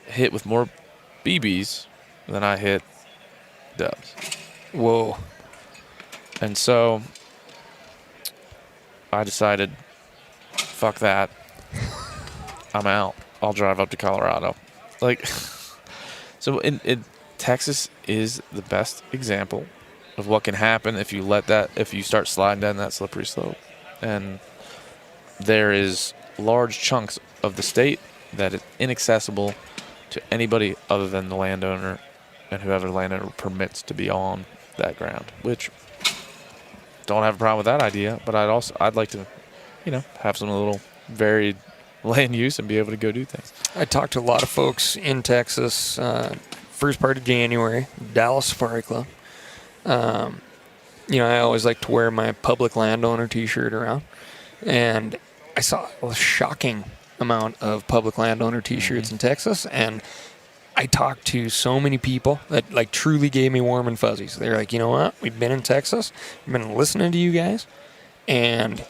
hit with more BBs than I hit doves. Whoa. And so I decided, fuck that. I'm out. I'll drive up to Colorado. So Texas is the best example of what can happen if you start sliding down that slippery slope. And there is large chunks of the state that is inaccessible to anybody other than the landowner and whoever the landowner permits to be on that ground, which don't have a problem with that idea, but I'd like to, have some little varied land use and be able to go do things. I talked to a lot of folks in Texas, first part of January, Dallas Safari Club. I always like to wear my public landowner t-shirt around, and I saw a shocking amount of public landowner t-shirts in Texas, and I talked to so many people that truly gave me warm and fuzzies. They're like, you know what? We've been in Texas, we've been listening to you guys, and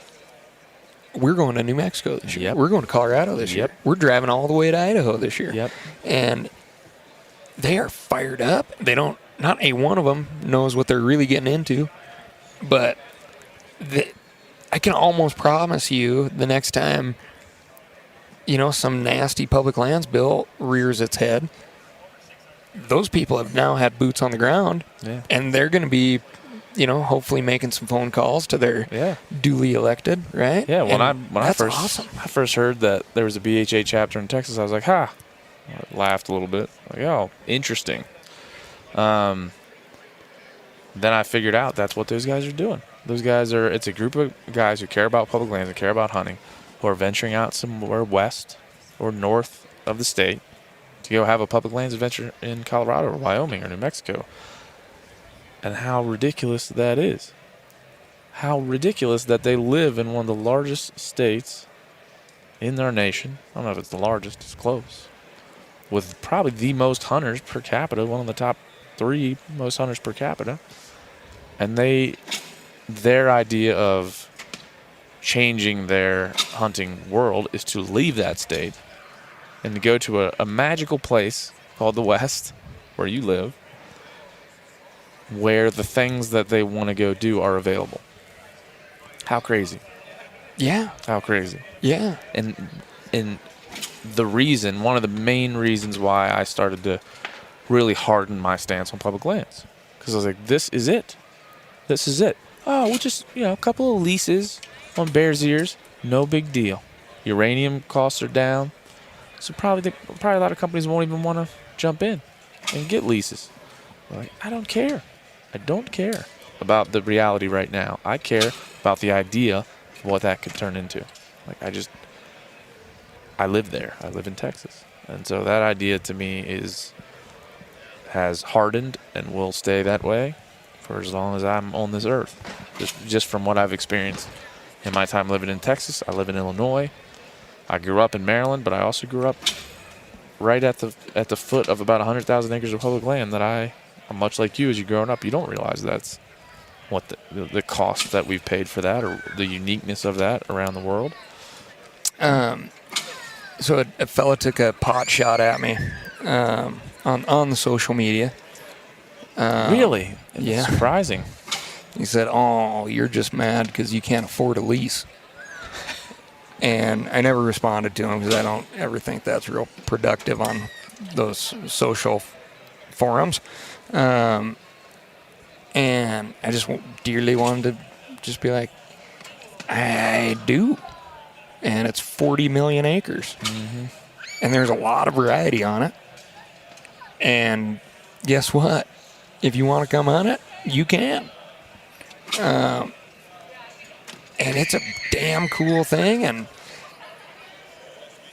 we're going to New Mexico this year. Yep. We're going to Colorado this year. We're driving all the way to Idaho this year. Yep. And they are fired up. Not a one of them knows what they're really getting into, but I can almost promise you the next time, some nasty public lands bill rears its head, those people have now had boots on the ground, and they're going to be, hopefully making some phone calls to their duly elected, right? Yeah, when I first heard that there was a BHA chapter in Texas, I was like, ha. I laughed a little bit. Like, oh, interesting. Then I figured out that's what those guys are doing. It's a group of guys who care about public lands and care about hunting, who are venturing out somewhere west or north of the state to go have a public lands adventure in Colorado or Wyoming or New Mexico. And how ridiculous that is. How ridiculous that they live in one of the largest states in our nation. I don't know if it's the largest, it's close. With probably the most hunters per capita, one of the top 3 most hunters per capita. And their idea of changing their hunting world is to leave that state and to go to a magical place called the West, where you live, where the things that they want to go do are available. How crazy. Yeah. How crazy. Yeah. And one of the main reasons why I started to really harden my stance on public lands, because I was like, this is it. Oh, we'll just, a couple of leases on Bears Ears, no big deal. Uranium costs are down, so probably a lot of companies won't even want to jump in and get leases. Like, I don't care about the reality right now. I care about the idea of what that could turn into. Like, I live there. I live in Texas. And so that idea to me has hardened and will stay that way for as long as I'm on this earth. Just from what I've experienced in my time living in Texas. I live in Illinois. I grew up in Maryland, but I also grew up right at the foot of about 100,000 acres of public land that I'm much like you. As you're growing up, you don't realize that's what the cost that we've paid for that, or the uniqueness of that around the world. So a fella took a pot shot at me on the social media. Really? Yeah. Surprising. He said, "Oh, you're just mad because you can't afford a lease." And I never responded to him because I don't ever think that's real productive on those social forums. And I just dearly wanted to just be like, I do. And it's 40 million acres. Mm-hmm. And there's a lot of variety on it. And guess what? If you want to come on it, you can. And it's a damn cool thing.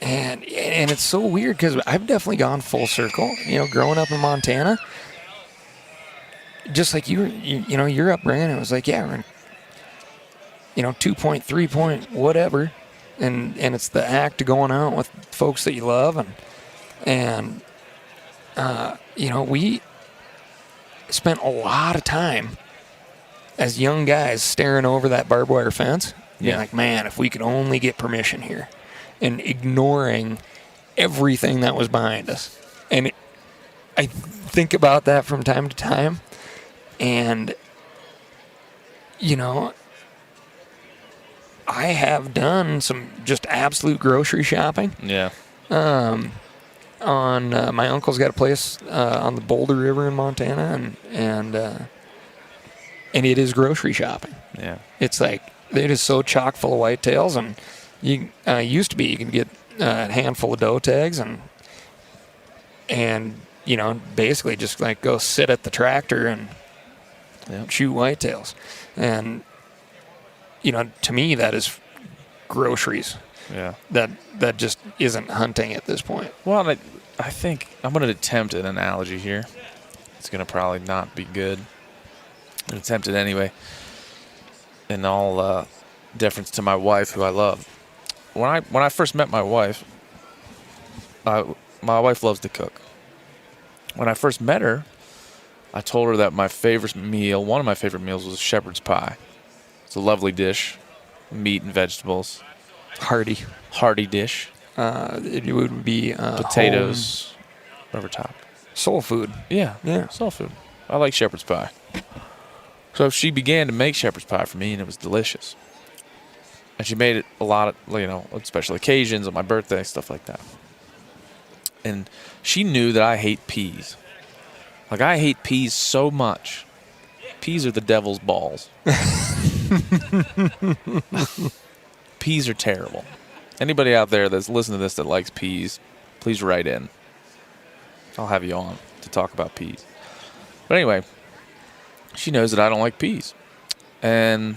And it's so weird because I've definitely gone full circle. You know, growing up in Montana, just like your upbringing, it was like, yeah, we're in, 2.3 point whatever. And it's the act of going out with folks that you love. And we spent a lot of time as young guys staring over that barbed wire fence. Being like, man, if we could only get permission here. And ignoring everything that was behind us. And I think about that from time to time. And, I have done some just absolute grocery shopping. Yeah. My uncle's got a place on the Boulder River in Montana, and it is grocery shopping. Yeah. It's like, it is so chock full of whitetails, and you used to be, you can get a handful of doe tags and basically just like go sit at the tractor and shoot whitetails. And to me, that is groceries. Yeah. That just isn't hunting at this point. Well, I think I'm going to attempt an analogy here. It's going to probably not be good. I'm going to attempt it anyway. In all deference to my wife, who I love. When I first met my wife loves to cook. When I first met her, I told her that one of my favorite meals was shepherd's pie. It's a lovely dish, meat and vegetables. Hearty dish. It would be potatoes over top. Soul food. Yeah, soul food. I like shepherd's pie. So she began to make shepherd's pie for me, and it was delicious. And she made it a lot of, on special occasions, on my birthday, stuff like that. And she knew that I hate peas. Like, I hate peas so much. Peas are the devil's balls. Peas are terrible. Anybody out there that's listening to this that likes peas, please write in. I'll have you on to talk about peas. But anyway, she knows that I don't like peas. And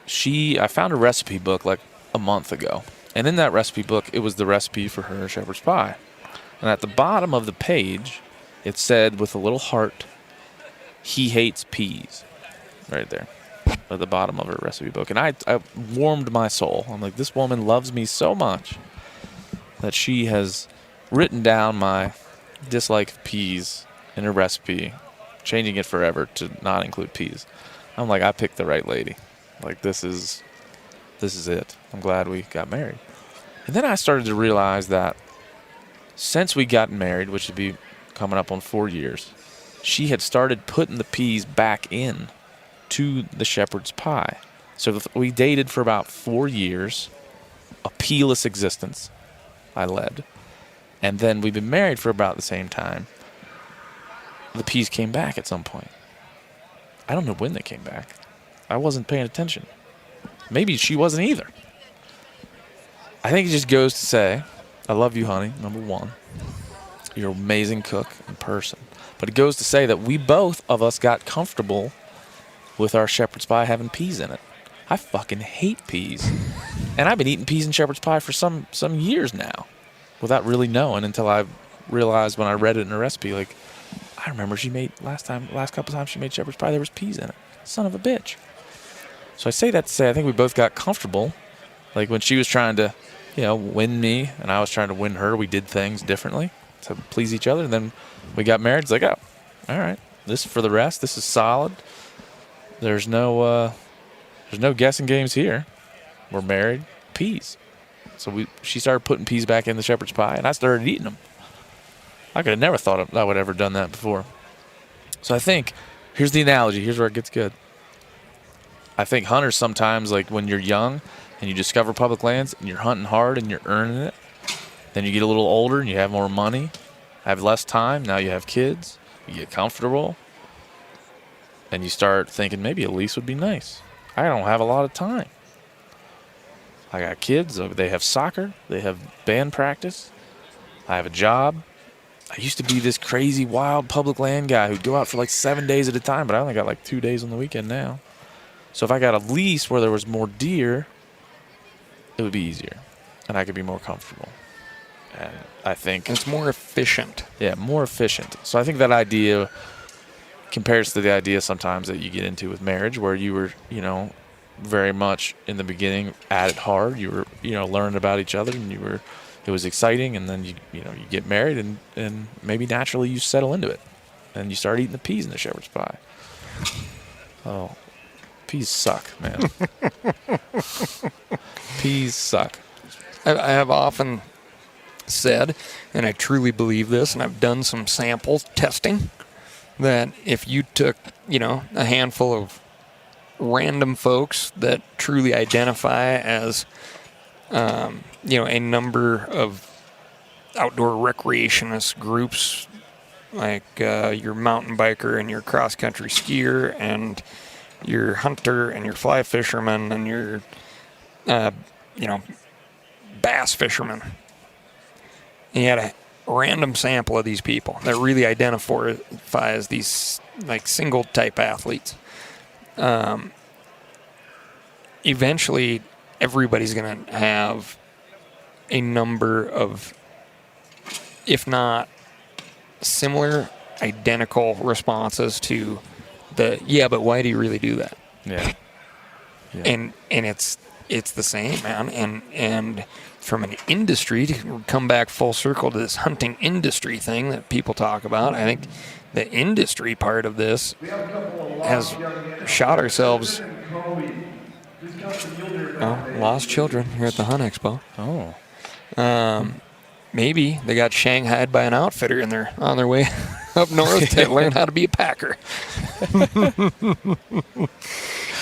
I found a recipe book like a month ago. And in that recipe book, it was the recipe for her shepherd's pie. And at the bottom of the page, it said with a little heart, he hates peas. Right there. At the bottom of her recipe book. And I warmed my soul. I'm like, this woman loves me so much that she has written down my dislike of peas in her recipe, changing it forever to not include peas. I'm like, I picked the right lady. Like, this is it. I'm glad we got married. And then I started to realize that since we got married, which would be coming up on 4 years, she had started putting the peas back in to the shepherd's pie. So we dated for about 4 years, a pealess existence I led. And then we've been married for about the same time. The peas came back at some point. I don't know when they came back. I wasn't paying attention. Maybe she wasn't either. I think it just goes to say, I love you, honey, number one. You're an amazing cook in person. But it goes to say that we both of us got comfortable with our shepherd's pie having peas in it. I fucking hate peas. And I've been eating peas and shepherd's pie for some years now without really knowing, until I realized when I read it in a recipe, like, I remember last couple times she made shepherd's pie, there was peas in it. Son of a bitch. So I say that to say I think we both got comfortable. Like, when she was trying to, win me and I was trying to win her, we did things differently to please each other. And then we got married. It's like, oh, all right, this for the rest. This is solid. There's no guessing games here. We're married. Peas. So she started putting peas back in the shepherd's pie, and I started eating them. I could have never thought I would have ever done that before. So I think, here's the analogy. Here's where it gets good. I think hunters sometimes, like when you're young, and you discover public lands and you're hunting hard and you're earning it. Then you get a little older and you have more money, have less time. Now you have kids, you get comfortable, and you start thinking maybe a lease would be nice. I don't have a lot of time. I got kids, they have soccer, they have band practice, I have a job. I used to be this crazy, wild public land guy who'd go out for like 7 days at a time, but I only got like 2 days on the weekend now. So if I got a lease where there was more deer, it would be easier, and I could be more comfortable. And I think It's more efficient. yeah, more efficient. So I think that idea compares to the idea sometimes that you get into with marriage, where you were, very much in the beginning at it hard. You were, learning about each other, and it was exciting. And then you get married, and maybe naturally you settle into it, and you start eating the peas in the shepherd's pie. Oh, peas suck, man. Peas suck. I have often said, and I truly believe this, and I've done some sample testing, that if you took, a handful of random folks that truly identify as, a number of outdoor recreationist groups, like your mountain biker and your cross-country skier and your hunter and your fly fisherman and your, bass fisherman, and you had a random sample of these people that really identify as these like single type athletes. Eventually everybody's going to have a number of, if not similar, identical responses to the, but why do you really do that? Yeah. And it's the same, man. And from an industry, to come back full circle to this hunting industry thing that people talk about, I think the industry part of this has shot ourselves. Lost children here at the Hunt Expo. Oh. Maybe they got shanghaied by an outfitter and they're on their way up north to learn how to be a packer.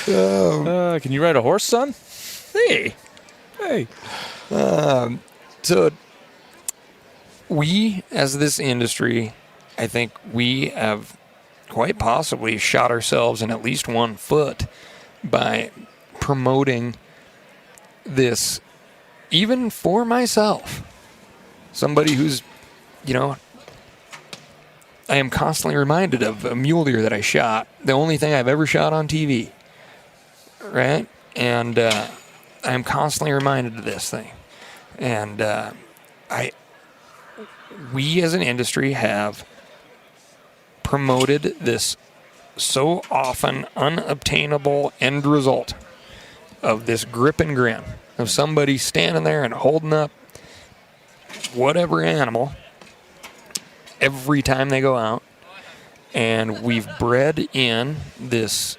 Can you ride a horse, son? Hey. So we, as this industry, I think we have quite possibly shot ourselves in at least one foot by promoting this, even for myself, somebody who's, I am constantly reminded of a mule deer that I shot, the only thing I've ever shot on TV, right? And I'm constantly reminded of this thing. And we as an industry have promoted this so often unobtainable end result of this grip and grin of somebody standing there and holding up whatever animal every time they go out. And we've bred in this,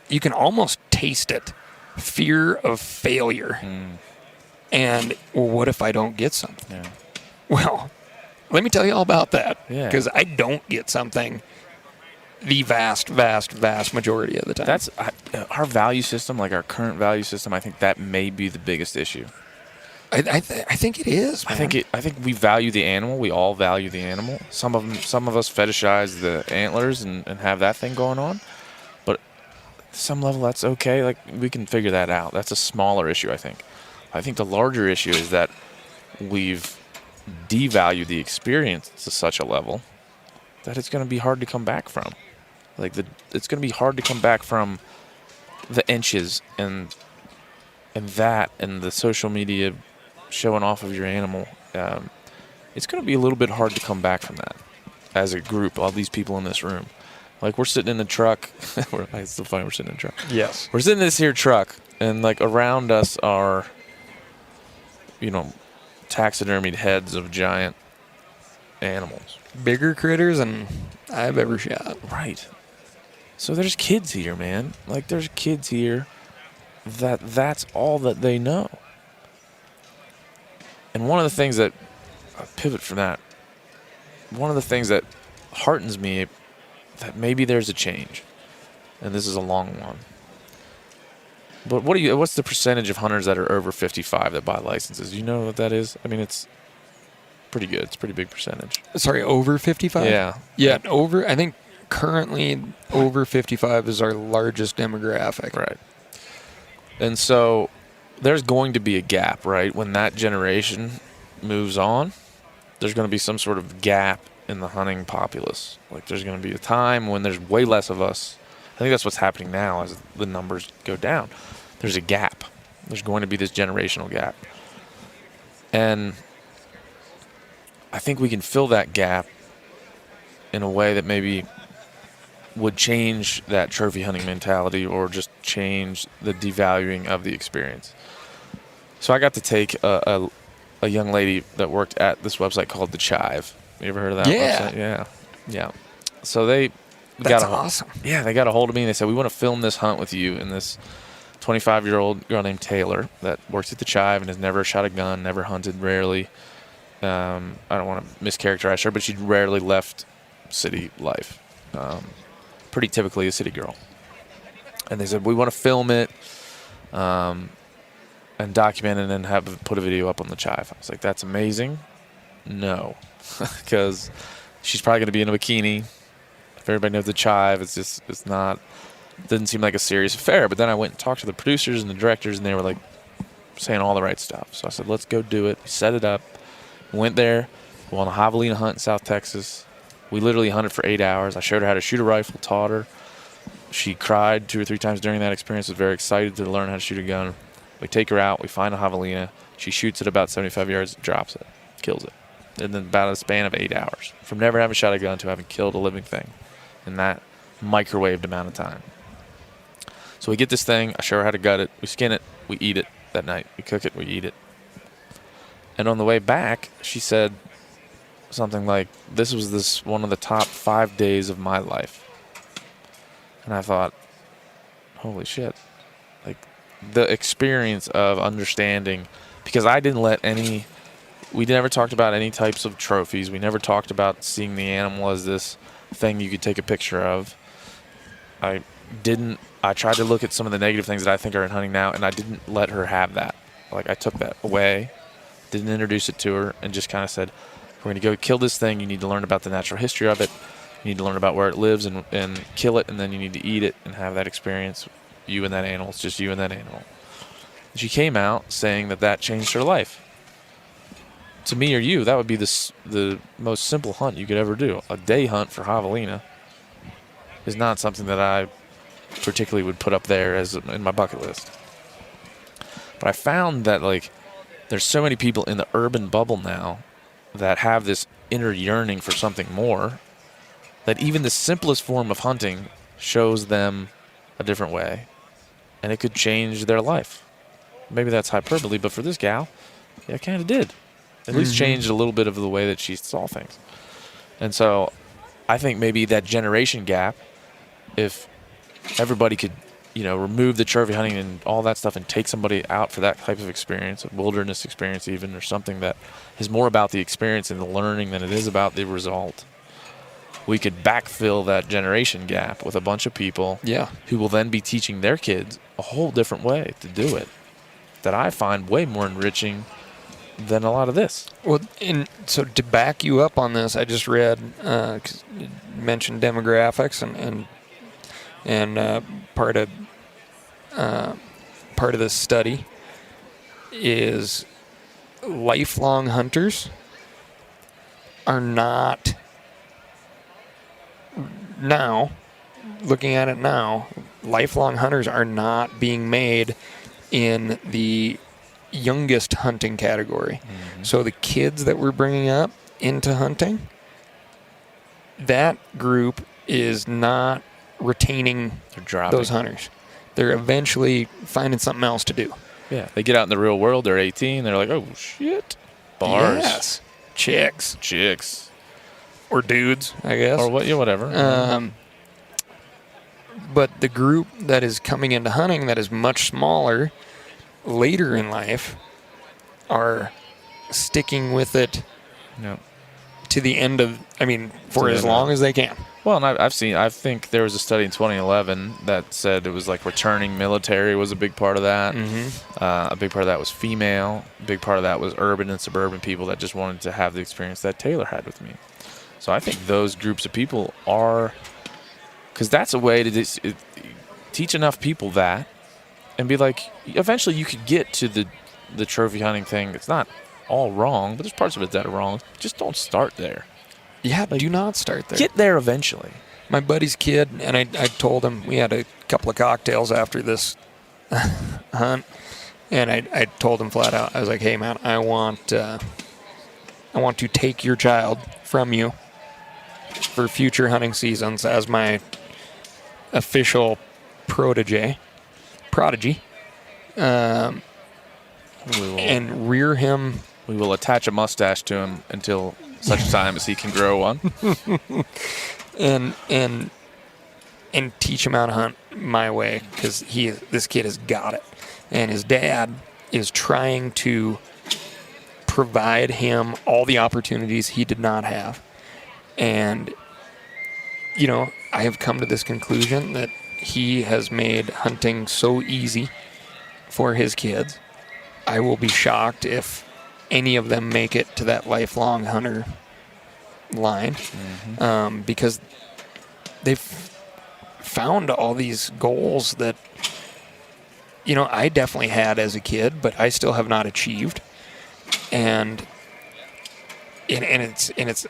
you can almost taste it, fear of failure. And, well, what if I don't get something? Yeah. Well, let me tell you all about that. Yeah. Because I don't get something the vast, vast, vast majority of the time. That's our value system, like our current value system. I think that may be the biggest issue. I think it is, man. I think we value the animal. We all value the animal. Some of us fetishize the antlers and have that thing going on. But at some level, that's okay. Like, we can figure that out. That's a smaller issue, I think. I think the larger issue is that we've devalued the experience to such a level that it's going to be hard to come back from. It's going to be hard to come back from the inches and the social media showing off of your animal. It's going to be a little bit hard to come back from that as a group, all these people in this room. Like, we're sitting in the truck. It's still funny, we're sitting in the truck. Yes. We're sitting in this here truck, and, like, around us are, taxidermied heads of giant animals. Bigger critters than I've ever shot. Right. So there's kids here, man. Like, there's kids here that's all that they know. And one of the things that, I'll pivot from that, one of the things that heartens me that maybe there's a change, and this is a long one, But what's the percentage of hunters that are over 55 that buy licenses? You know what that is? I mean, it's pretty good. It's a pretty big percentage. Sorry, over 55? Yeah. Yeah, I think currently over 55 is our largest demographic. Right. And so there's going to be a gap, right? When that generation moves on, there's going to be some sort of gap in the hunting populace. Like, there's going to be a time when there's way less of us. I think that's what's happening now as the numbers go down. There's a gap. There's going to be this generational gap. And I think we can fill that gap in a way that maybe would change that trophy hunting mentality or just change the devaluing of the experience. So I got to take a young lady that worked at this website called the Chive. You ever heard of that website? Yeah. So That's awesome. Yeah, they got a hold of me and they said, we want to film this hunt with you and this 25-year-old girl named Taylor that works at the Chive and has never shot a gun, never hunted, rarely. I don't want to mischaracterize her, but she rarely left city life. Pretty typically a city girl. And they said, we want to film it and document it and put a video up on the Chive. I was like, that's amazing. No, because she's probably going to be in a bikini. If everybody knows the Chive, it doesn't seem like a serious affair. But then I went and talked to the producers and the directors, and they were like saying all the right stuff. So I said, let's go do it. We set it up. Went there. We went on a javelina hunt in South Texas. We literally hunted for 8 hours. I showed her how to shoot a rifle, taught her. She cried 2 or 3 times during that experience, was very excited to learn how to shoot a gun. We take her out. We find a javelina. She shoots it about 75 yards, drops it, kills it. And then about a span of 8 hours. From never having shot a gun to having killed a living thing in that microwaved amount of time. So we get this thing. I show her how to gut it. We skin it. We eat it that night. We cook it. We eat it. And on the way back, she said something like, this was one of the top 5 days of my life. And I thought, holy shit. Like, the experience of understanding, because I didn't let we never talked about any types of trophies. We never talked about seeing the animal as this thing you could take a picture of. I tried to look at some of the negative things that I think are in hunting now, and I didn't let her have that. Like, I took that away, didn't introduce it to her, and just kind of said, we're going to go kill this thing. You need to learn about the natural history of it. You need to learn about where it lives and kill it, and then you need to eat it and have that experience. You and that animal. It's just you and that animal. She came out saying that changed her life. To me or you, that would be the most simple hunt you could ever do. A day hunt for javelina is not something that I particularly would put up there as in my bucket list. But I found that, like, there's so many people in the urban bubble now that have this inner yearning for something more, that even the simplest form of hunting shows them a different way, and it could change their life. Maybe that's hyperbole, but for this gal, yeah, it kind of did. At least changed a little bit of the way that she saw things. And so I think maybe that generation gap, if everybody could, remove the trophy hunting and all that stuff and take somebody out for that type of experience, a wilderness experience even, or something that is more about the experience and the learning than it is about the result, we could backfill that generation gap with a bunch of people who will then be teaching their kids a whole different way to do it that I find way more enriching than a lot of this. Well, and so to back you up on this, I just read, 'cause you mentioned demographics and part of this study is lifelong hunters are not now, looking at it now, lifelong hunters are not being made in the youngest hunting category. So the kids that we're bringing up into hunting, that group is not retaining those hunters. They're eventually finding something else to do. Yeah, they get out in the real world, they're 18, they're like, oh shit, bars. Yes. Chicks. Or dudes, I guess. Or whatever. But the group that is coming into hunting that is much smaller later in life are sticking with it to the end of, for To the as end long of- as they can. Well, and I think there was a study in 2011 that said it was like returning military was a big part of that. A big part of that was female. A big part of that was urban and suburban people that just wanted to have the experience that Taylor had with me. So I think those groups of people are, because that's a way to teach enough people that and be like, eventually you could get to the trophy hunting thing. It's not all wrong, but there's parts of it that are wrong. Just don't start there. Yeah, do not start there. Get there eventually. My buddy's kid, and I told him, we had a couple of cocktails after this hunt, and I told him flat out, I was like, hey, man, I want to take your child from you for future hunting seasons as my official prodigy, and rear him. We will attach a mustache to him until such time as he can grow one. and teach him how to hunt my way, because this kid has got it, and his dad is trying to provide him all the opportunities he did not have. And I have come to this conclusion that he has made hunting so easy for his kids. I will be shocked if any of them make it to that lifelong hunter line, because they've found all these goals that I definitely had as a kid, but I still have not achieved, and it's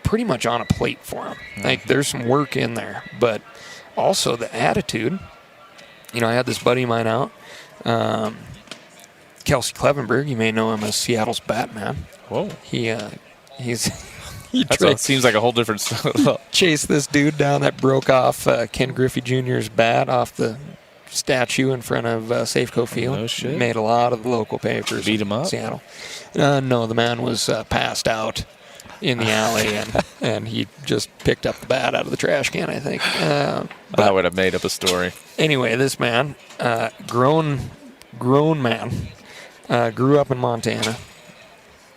pretty much on a plate for them. Like, there's some work in there, but also the attitude. I had this buddy of mine out, Kelsey Clevenberg. You may know him as Seattle's Batman. Whoa. He Seems like a whole different stuff. chased this dude down that broke off Ken Griffey Jr.'s bat off the statue in front of Safeco Field. No shit. Made a lot of the local papers. Beat him in up? Seattle. No, the man was passed out in the alley, and he just picked up the bat out of the trash can, I think. I would have made up a story. Anyway, this man, grown man, grew up in Montana,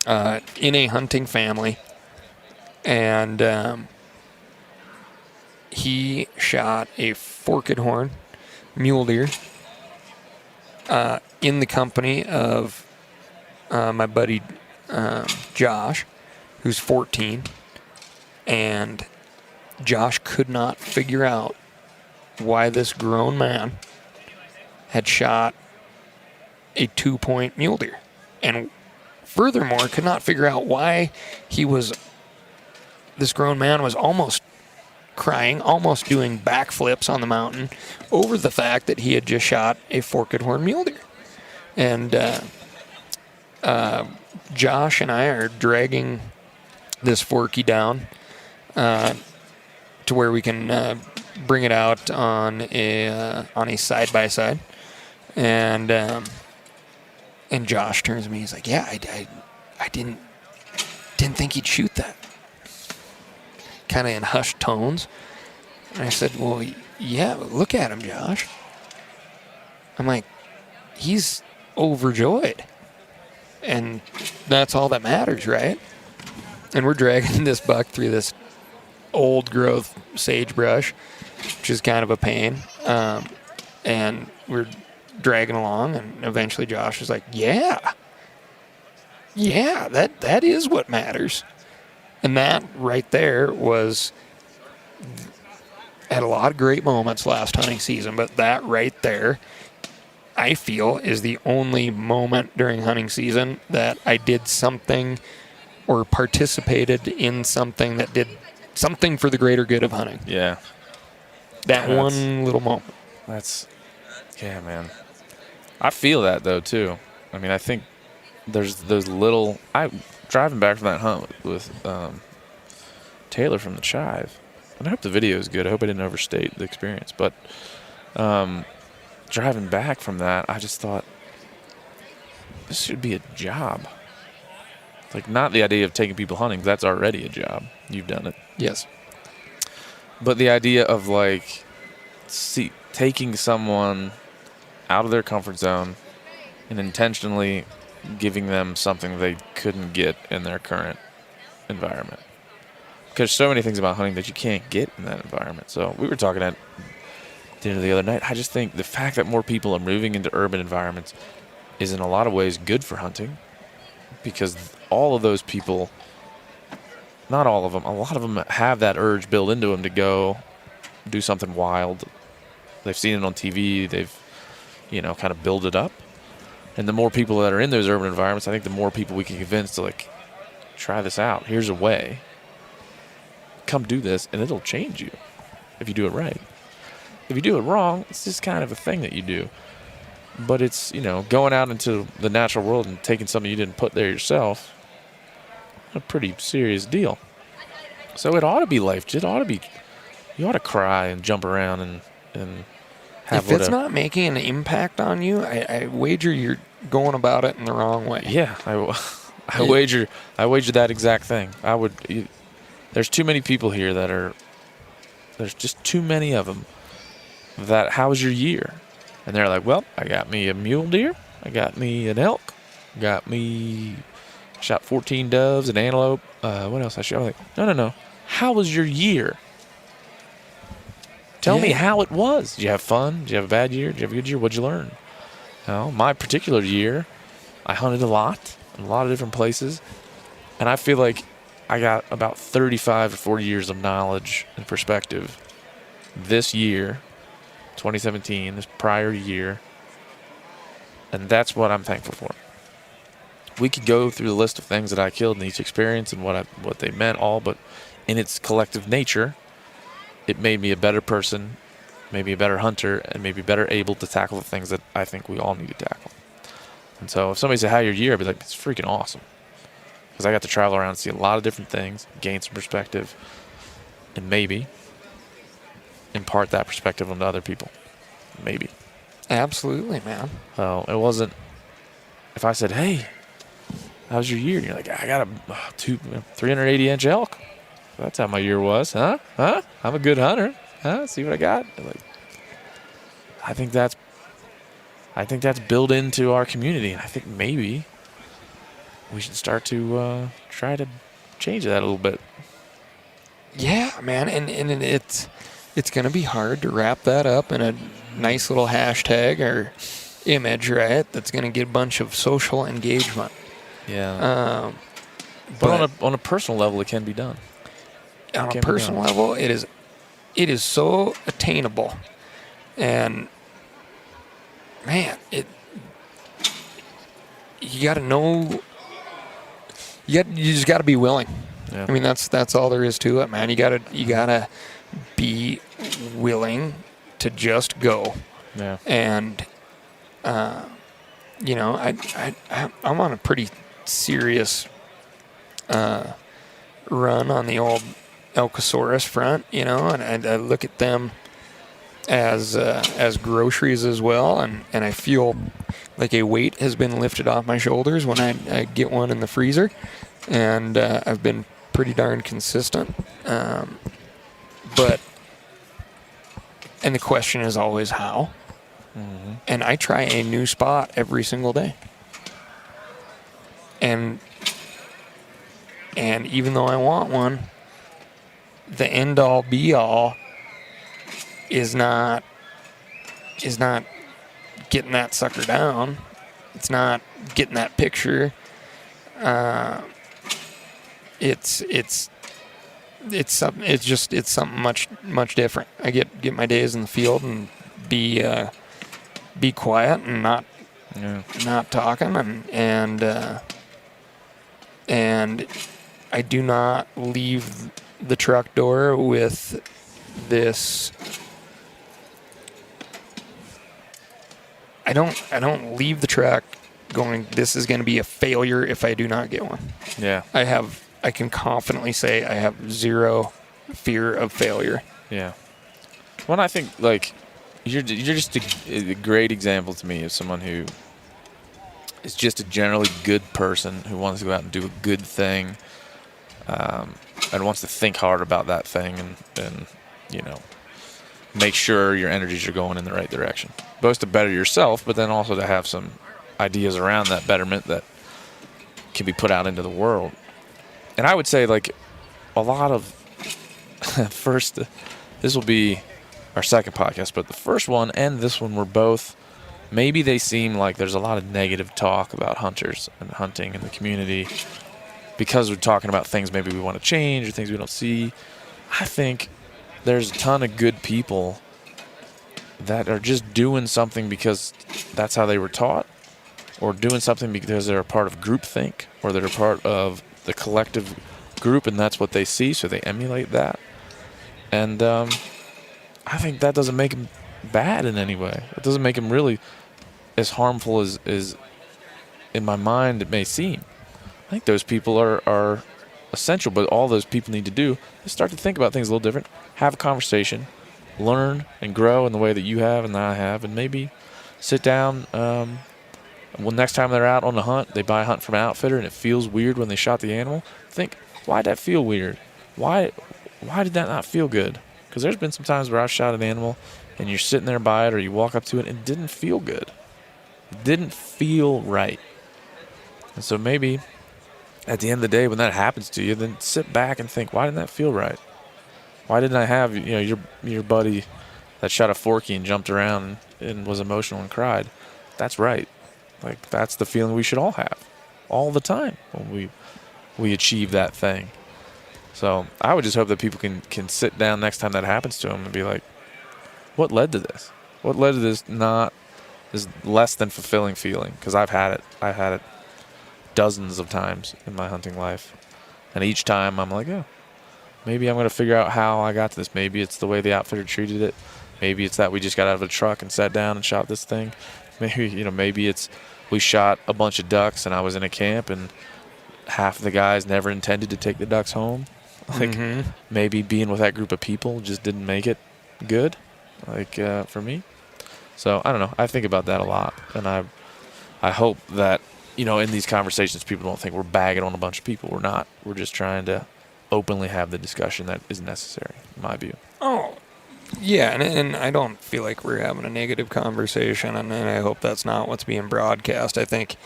in a hunting family, and he shot a forked horn mule deer in the company of my buddy Josh, who's 14, and Josh could not figure out why this grown man had shot a 2-point mule deer, and furthermore could not figure out why this grown man was almost crying, almost doing backflips on the mountain over the fact that he had just shot a forked horn mule deer. And Josh and I are dragging this forky down to where we can bring it out on a side-by-side. And Josh turns to me, he's like, yeah, I didn't think he'd shoot that. Kind of in hushed tones. And I said, well, yeah, look at him, Josh. I'm like, he's overjoyed. And that's all that matters, right? And we're dragging this buck through this old growth sagebrush, which is kind of a pain. And we're dragging along, and eventually Josh is like, yeah, that is what matters. And that right there had a lot of great moments last hunting season, but that right there, I feel, is the only moment during hunting season that I did something or participated in something that did something for the greater good of hunting. Yeah. That one little moment. Yeah, man. I feel that, though, too. I mean, I think there's those little... driving back from that hunt with Taylor from the Chive, and I hope the video is good. I hope I didn't overstate the experience. But driving back from that, I just thought, this should be a job. Like, not the idea of taking people hunting. That's already a job. You've done it. Yes. But the idea of, like, taking someone out of their comfort zone and intentionally giving them something they couldn't get in their current environment. Because so many things about hunting that you can't get in that environment. So we were talking at dinner the other night. I just think the fact that more people are moving into urban environments is in a lot of ways good for hunting, because all of those people, not all of them, a lot of them have that urge built into them to go do something wild. They've seen it on TV. They've, kind of build it up. And the more people that are in those urban environments, I think the more people we can convince to, like, try this out. Here's a way. Come do this, and it'll change you if you do it right. If you do it wrong, it's just kind of a thing that you do. But it's, going out into the natural world and taking something you didn't put there yourself, a pretty serious deal. So it ought to be life. You ought to cry and jump around and have if it's not making an impact on you, I wager you're going about it in the wrong way. Yeah, I wager that exact thing. There's too many people here there's just too many of them that, how's your year? And they're like, well, I got me a mule deer, I got me an elk, shot 14 doves, an antelope, what else I shot? I'm like, no. How was your year? Tell me how it was. Did you have fun? Did you have a bad year? Did you have a good year? What'd you learn? My particular year, I hunted a lot in a lot of different places, and I feel like I got about 35 to 40 years of knowledge and perspective this year, 2017, this prior year, and that's what I'm thankful for. We could go through the list of things that I killed in each experience and what they meant all, but in its collective nature, it made me a better person, maybe a better hunter, and maybe better able to tackle the things that I think we all need to tackle. And so if somebody said, how your year? I'd be like, it's freaking awesome. Because I got to travel around and see a lot of different things, gain some perspective, and maybe impart that perspective onto other people. Maybe. Absolutely, man. So it wasn't, if I said, hey, how's your year? And you're like, I got a 380-inch elk. That's how my year was, huh? I'm a good hunter, huh? See what I got? Like, I think that's built into our community, and I think maybe we should start to try to change that a little bit. Yeah, man, and it's going to be hard to wrap that up in a nice little hashtag or image, right? That's going to get a bunch of social engagement. Yeah. But on a personal level, it can be done. On a personal level, it is so attainable, and man, you got to know. You just got to be willing. Yeah. I mean, that's all there is to it, man. You gotta be willing to just go. Yeah. And I'm on a pretty serious run on the old Elkosaurus front, and I look at them as groceries as well, and I feel like a weight has been lifted off my shoulders when I get one in the freezer, and I've been pretty darn consistent. But the question is always how. Mm-hmm. And I try a new spot every single day. And even though I want one, the end all be all is not getting that sucker down. It's not getting that picture. It's something much different. I get my days in the field and be quiet and not talking, and I do not leave the truck door with this. I don't leave the truck going, this is going to be a failure if I do not get one. Yeah. I can confidently say I have zero fear of failure. Yeah. Well, I think, like, you're just a great example to me of someone who is just a generally good person who wants to go out and do a good thing, and wants to think hard about that thing and make sure your energies are going in the right direction. Both to better yourself, but then also to have some ideas around that betterment that can be put out into the world. And I would say, like, a lot of first, this will be our second podcast, but the first one and this one were both, maybe they seem like there's a lot of negative talk about hunters and hunting in the community because we're talking about things maybe we want to change or things we don't see. I think there's a ton of good people that are just doing something because that's how they were taught, or doing something because they're a part of groupthink, or they're a part of the collective group and that's what they see, so they emulate that. And I think that doesn't make them bad in any way. It doesn't make them really as harmful as in my mind it may seem. I think those people are essential, but all those people need to do is start to think about things a little different, have a conversation, learn and grow in the way that you have and that I have, and maybe sit down. Well, next time they're out on the hunt, they buy a hunt from an outfitter and it feels weird when they shot the animal. Think, why did that feel weird? Why did that not feel good? Because there's been some times where I've shot an animal and you're sitting there by it or you walk up to it and it didn't feel good. It didn't feel right. And so maybe at the end of the day when that happens to you, then sit back and think, why didn't that feel right? Why didn't I have, your buddy that shot a forky and jumped around and was emotional and cried? That's right. Like, that's the feeling we should all have all the time when we achieve that thing. So I would just hope that people can sit down next time that happens to them and be like, what led to this? What led to this less than fulfilling feeling? Because I've had it. I've had it dozens of times in my hunting life. And each time I'm like, oh, maybe I'm going to figure out how I got to this. Maybe it's the way the outfitter treated it. Maybe it's that we just got out of a truck and sat down and shot this thing. Maybe it's we shot a bunch of ducks and I was in a camp and half of the guys never intended to take the ducks home. Like, maybe being with that group of people just didn't make it good, for me. So, I don't know. I think about that a lot. And I hope that, in these conversations, people don't think we're bagging on a bunch of people. We're not. We're just trying to openly have the discussion that is necessary, in my view. Oh, yeah, and I don't feel like we're having a negative conversation, and I hope that's not what's being broadcast. I think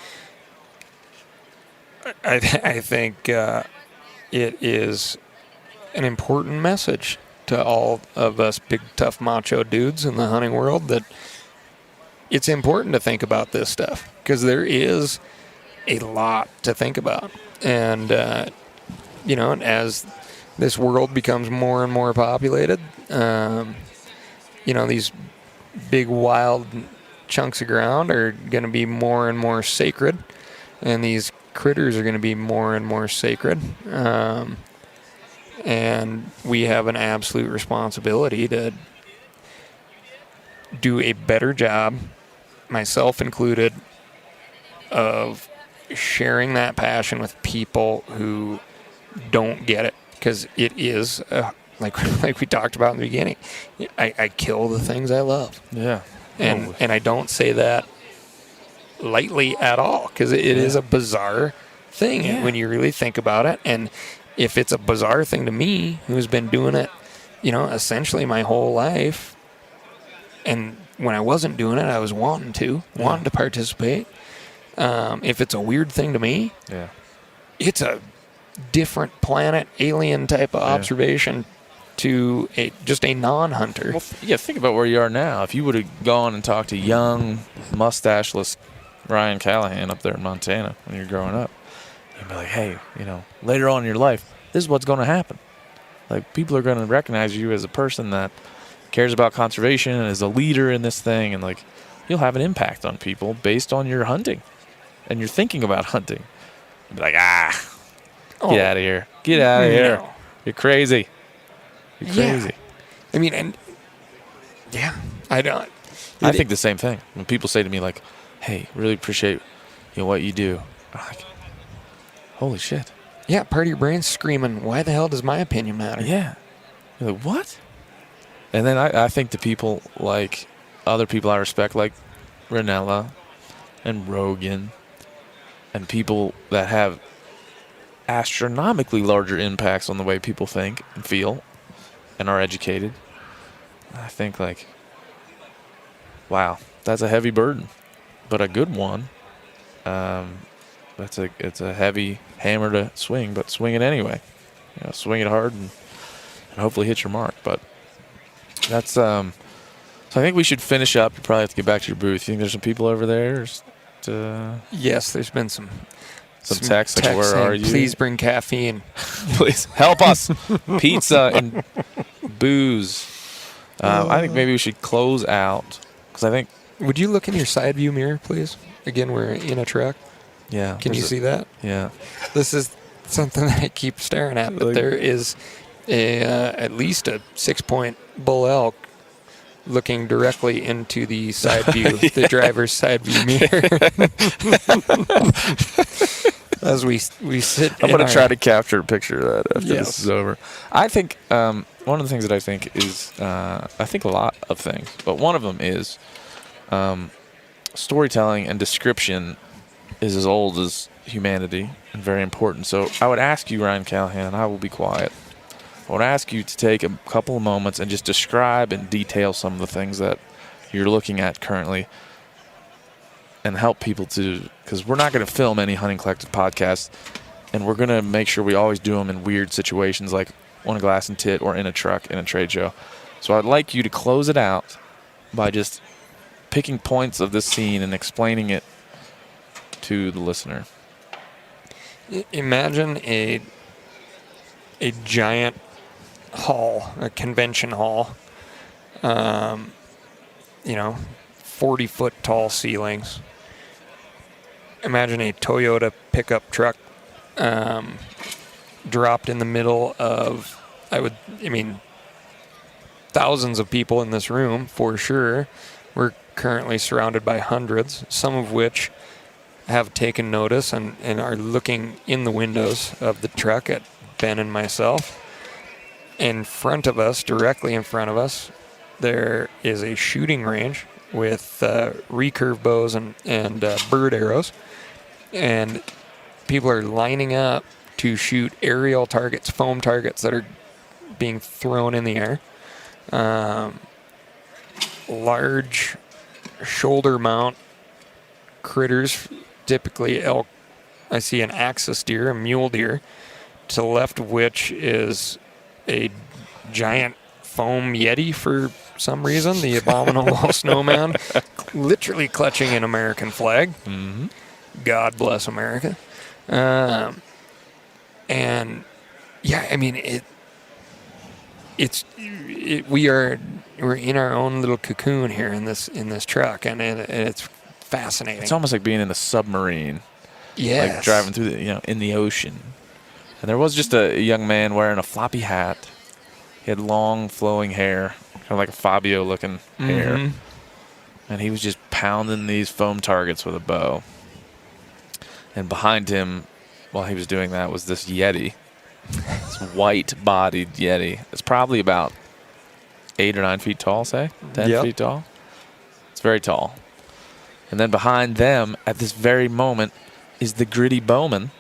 it is an important message to all of us big, tough, macho dudes in the hunting world that it's important to think about this stuff because there is a lot to think about. And, as this world becomes more and more populated, these big, wild chunks of ground are going to be more and more sacred, and these critters are going to be more and more sacred. And we have an absolute responsibility to do a better job, myself included, of sharing that passion with people who don't get it. Because it is, like we talked about in the beginning, I kill the things I love. Yeah. And I don't say that lightly at all, because it is a bizarre thing when you really think about it. And if it's a bizarre thing to me, who's been doing it, essentially my whole life, and when I wasn't doing it, I was wanting to participate. If it's a weird thing to me, it's a different planet, alien type of observation to just a non-hunter. Well, think about where you are now. If you would have gone and talked to young, mustacheless Ryan Callaghan up there in Montana when you're growing up, you'd be like, hey, later on in your life, this is what's going to happen. Like, people are going to recognize you as a person that cares about conservation and is a leader in this thing, and you'll have an impact on people based on your hunting and your thinking about hunting. You'd be like, get out of here. Get out of here. You're crazy. You're crazy. I mean, I don't. I think the same thing. When people say to me, like, hey, really appreciate what you do. I'm like, holy shit. Yeah, part of your brain's screaming, why the hell does my opinion matter? Yeah. You're like, what? And then I think to people like other people I respect, like Ranella and Rogan, and people that have astronomically larger impacts on the way people think and feel and are educated. I think, wow, that's a heavy burden, but a good one. It's a heavy hammer to swing, but swing it anyway. Swing it hard and hopefully hit your mark. But that's so I think we should finish up. You probably have to get back to your booth. You think there's some people over there? Yes, there's been some text like, where saying, are you? Please bring caffeine. Please help us. Pizza and booze. I think maybe we should close out because I think. Would you look in your side view mirror, please? Again, we're in a truck. Yeah. Can you see that? Yeah. This is something that I keep staring at, but there is at least a 6-point bull elk looking directly into the side view, the driver's side view mirror. As we sit. I'm going to try to capture a picture of that after this is over. I think one of the things that I think is, I think a lot of things, but one of them is storytelling and description is as old as humanity and very important. So I would ask you, Ryan Callaghan, I will be quiet. I would ask you to take a couple of moments and just describe and detail some of the things that you're looking at currently and help people to, because we're not going to film any Hunting Collective podcasts, and we're going to make sure we always do them in weird situations like on a glass and tit or in a truck in a trade show. So I'd like you to close it out by just picking points of this scene and explaining it to the listener. Imagine a giant hall, a convention hall, 40-foot tall ceilings. Imagine a Toyota pickup truck dropped in the middle of, thousands of people in this room for sure. We're currently surrounded by hundreds, some of which have taken notice and are looking in the windows of the truck at Ben and myself. In front of us, directly in front of us, there is a shooting range with recurve bows and bird arrows. And people are lining up to shoot aerial targets, foam targets that are being thrown in the air. Large shoulder mount critters, typically elk. I see an axis deer, a mule deer, to the left of which is a giant foam yeti for some reason, the abominable snowman, literally clutching an American flag. Mm-hmm. God bless America. We're in our own little cocoon here in this truck, and it's fascinating. It's almost like being in a submarine. Yes. Like driving through in the ocean. And there was just a young man wearing a floppy hat. He had long flowing hair, kind of like a Fabio looking hair. And he was just pounding these foam targets with a bow. And behind him, while he was doing that, was this Yeti. This white-bodied Yeti. It's probably about 8 or 9 feet tall, say? 10 feet tall. It's very tall. And then behind them, at this very moment, is the gritty Bowman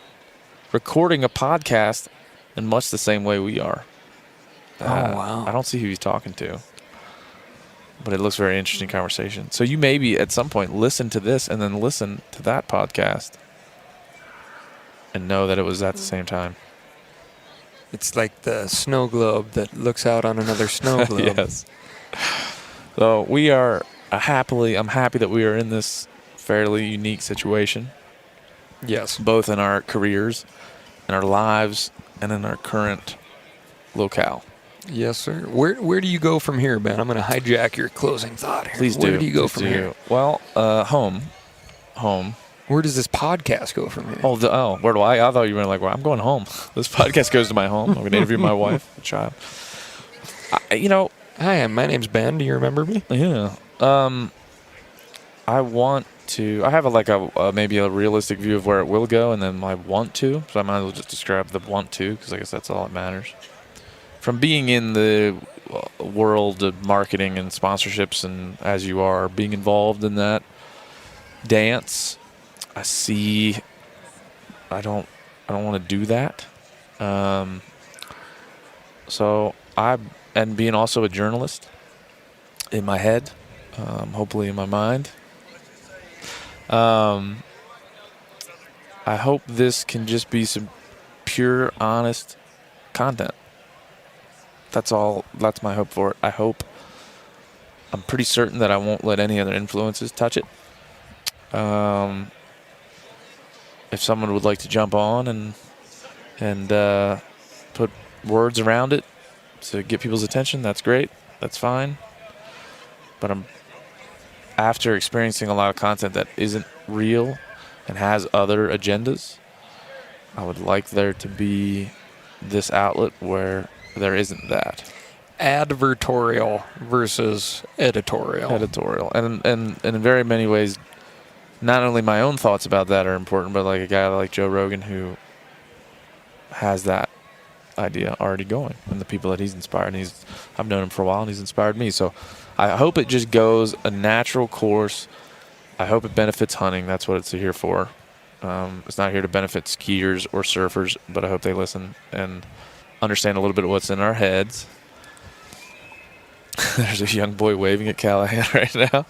recording a podcast in much the same way we are. Wow. I don't see who he's talking to. But it looks very interesting conversation. So you maybe at some point listen to this and then listen to that podcast and know that it was at the same time. It's like the snow globe that looks out on another snow globe. Yes. So we are I'm happy that we are in this fairly unique situation. Yes. Both in our careers, in our lives, and in our current locale. Yes, sir. Where do you go from here, Ben? I'm going to hijack your closing thought here. Please do. Where do you go from here? Well, home. Where does this podcast go from here? Where do I thought you were like, well, I'm going home. This podcast goes to my home. I'm going to interview my wife, a child. Hi, my name's Ben. Do you remember me? Yeah. I have maybe a realistic view of where it will go, and then my want to. So I might as well just describe the want to, because I guess that's all that matters. From being in the world of marketing and sponsorships, and as you are being involved in that dance, I see. I don't want to do that. And being also a journalist in my head, hopefully in my mind. I hope this can just be some pure, honest content That's all. That's my hope for it. I'm pretty certain that I won't let any other influences touch it. If someone would like to jump on and put words around it to get people's attention, that's great. That's fine. But after experiencing a lot of content that isn't real and has other agendas, I would like there to be this outlet where there isn't that. Advertorial versus editorial. And in very many ways, not only my own thoughts about that are important, but like a guy like Joe Rogan who has that idea already going, and the people that he's inspired. And I've known him for a while, and he's inspired me. So I hope it just goes a natural course. I hope it benefits hunting. That's what it's here for. It's not here to benefit skiers or surfers, but I hope they listen and understand a little bit of what's in our heads. There's a young boy waving at Callaghan right now.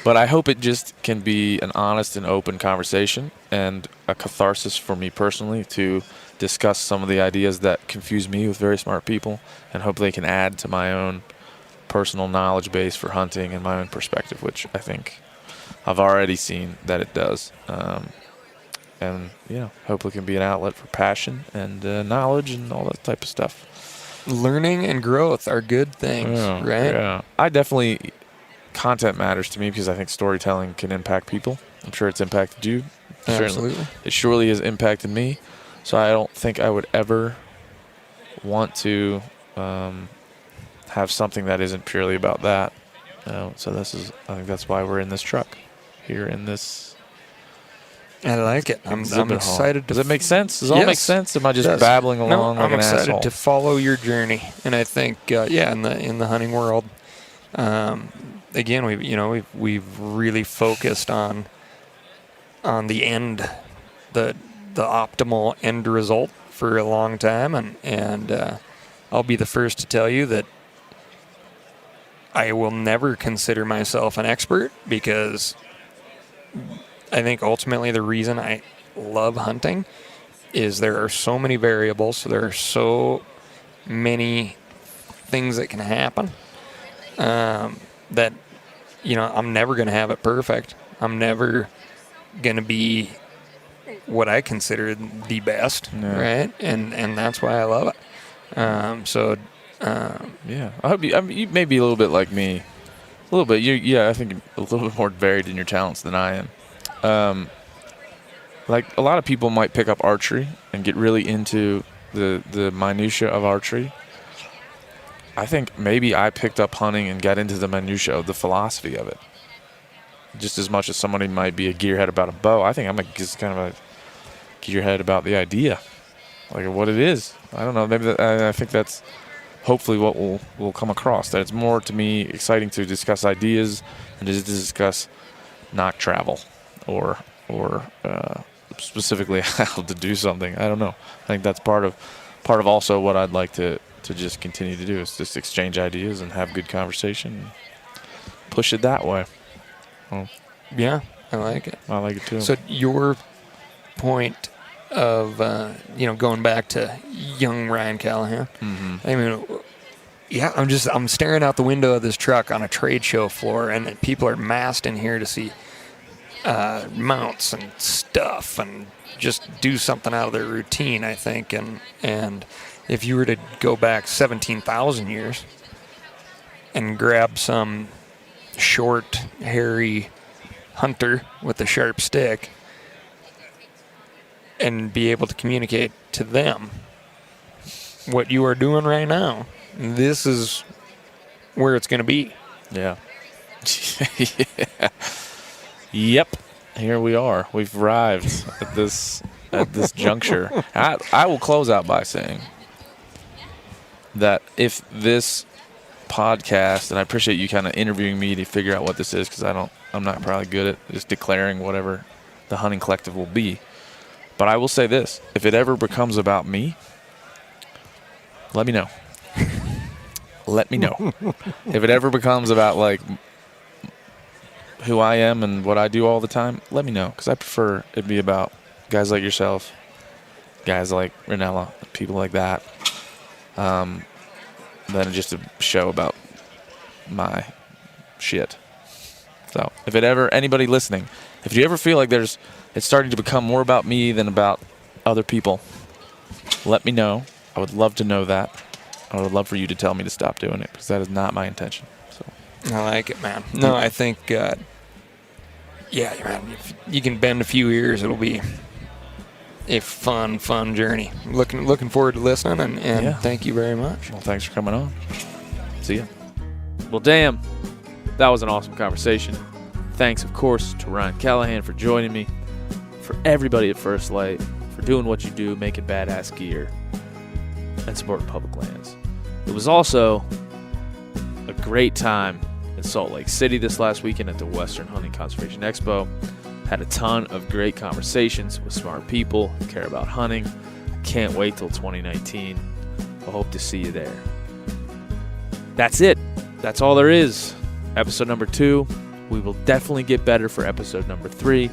But I hope it just can be an honest and open conversation and a catharsis for me personally to discuss some of the ideas that confuse me with very smart people, and hope they can add to my own personal knowledge base for hunting and my own perspective, which I think I've already seen that it does. And, hopefully it can be an outlet for passion and knowledge and all that type of stuff. Learning and growth are good things, right? Yeah. I definitely... Content matters to me because I think storytelling can impact people. I'm sure it's impacted you. Absolutely. It surely has impacted me. So I don't think I would ever want to have something that isn't purely about that. So I think that's why we're in this truck here in this. I like it. I'm excited. Does it make sense? Does it all make sense? Am I just babbling along like an asshole? I'm excited to follow your journey, and I think in the hunting world. Again, we've really focused on the end, the optimal end result for a long time, and I'll be the first to tell you that I will never consider myself an expert, because I think ultimately the reason I love hunting is there are so many variables, so there are so many things that can happen. That, I'm never going to have it perfect. I'm never going to be what I consider the best, right? And that's why I love it. Yeah. I hope you may be a little bit like me. A little bit. I think a little bit more varied in your talents than I am. Like a lot of people might pick up archery and get really into the minutia of archery. I think maybe I picked up hunting and got into the minutia of the philosophy of it. Just as much as somebody might be a gearhead about a bow, I think I'm just kind of a gearhead about the idea, like what it is. I don't know. Maybe I think that's hopefully what we'll come across. That it's more to me exciting to discuss ideas and to discuss not travel or specifically how to do something. I don't know. I think that's part of also what I'd like to just continue to do, is just exchange ideas and have good conversation and push it that way. Well, yeah, I like it. I like it too. So your point of, going back to young Ryan Callaghan, I mean, yeah, I'm staring out the window of this truck on a trade show floor, and people are massed in here to see mounts and stuff and just do something out of their routine, I think. And if you were to go back 17,000 years and grab some short, hairy hunter with a sharp stick and be able to communicate to them what you are doing right now, this is where it's going to be. Yeah. Yeah. Yep. Here we are. We've arrived at this juncture. I will close out by saying that if this podcast, and I appreciate you kind of interviewing me to figure out what this is, because I'm not probably good at just declaring whatever the hunting collective will be. But I will say this: if it ever becomes about me, let me know. Let me know. If it ever becomes about like who I am and what I do all the time, let me know, because I prefer it be about guys like yourself, guys like Ranella, people like that. than just a show about my shit. So if anybody listening, if you ever feel like it's starting to become more about me than about other people, let me know. I would love to know that. I would love for you to tell me to stop doing it, because that is not my intention. So I like it, man. No, I think, man, if you can bend a few ears, it'll be a fun journey. Looking forward to listening, and thank you very much. Well, thanks for coming on. See ya. Well, damn, that was an awesome conversation. Thanks, of course, to Ryan Callaghan for joining me, for everybody at First Lite, for doing what you do, making badass gear, and supporting public lands. It was also a great time in Salt Lake City this last weekend at the Western Hunting Conservation Expo. Had a ton of great conversations with smart people who care about hunting. Can't wait till 2019. I hope to see you there. That's it. That's all there is. Episode number 2. We will definitely get better for episode number 3.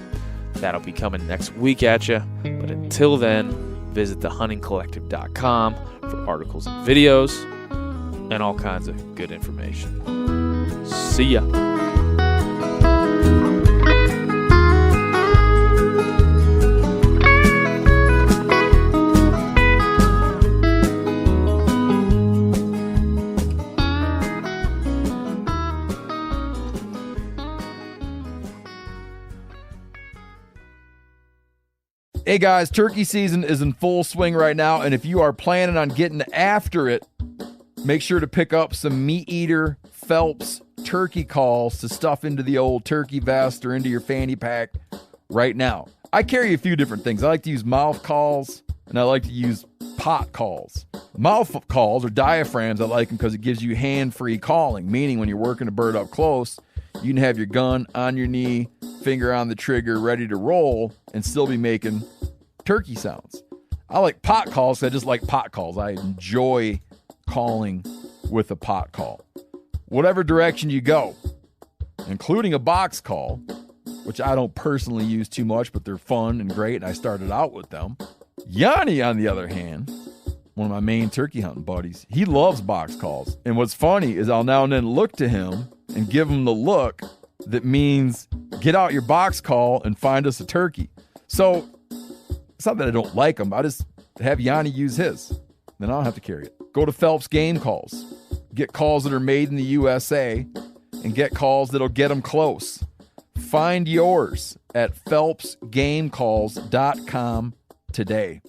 That'll be coming next week at you. But until then, visit thehuntingcollective.com for articles and videos and all kinds of good information. See ya. Hey guys, turkey season is in full swing right now, and if you are planning on getting after it, make sure to pick up some MeatEater Phelps turkey calls to stuff into the old turkey vest or into your fanny pack right now. I carry a few different things. I like to use mouth calls, and I like to use pot calls. Mouth calls or diaphragms, I like them because it gives you hand-free calling, meaning when you're working a bird up close, you can have your gun on your knee, finger on the trigger, ready to roll, and still be making turkey sounds. I like pot calls because I just like pot calls. I enjoy calling with a pot call. Whatever direction you go, including a box call, which I don't personally use too much, but they're fun and great, and I started out with them. Yanni, on the other hand, one of my main turkey hunting buddies, he loves box calls. And what's funny is I'll now and then look to him and give him the look that means get out your box call and find us a turkey. So it's not that I don't like them. I just have Yanni use his. Then I don't have to carry it. Go to Phelps Game Calls. Get calls that are made in the USA and get calls that'll get them close. Find yours at phelpsgamecalls.com today.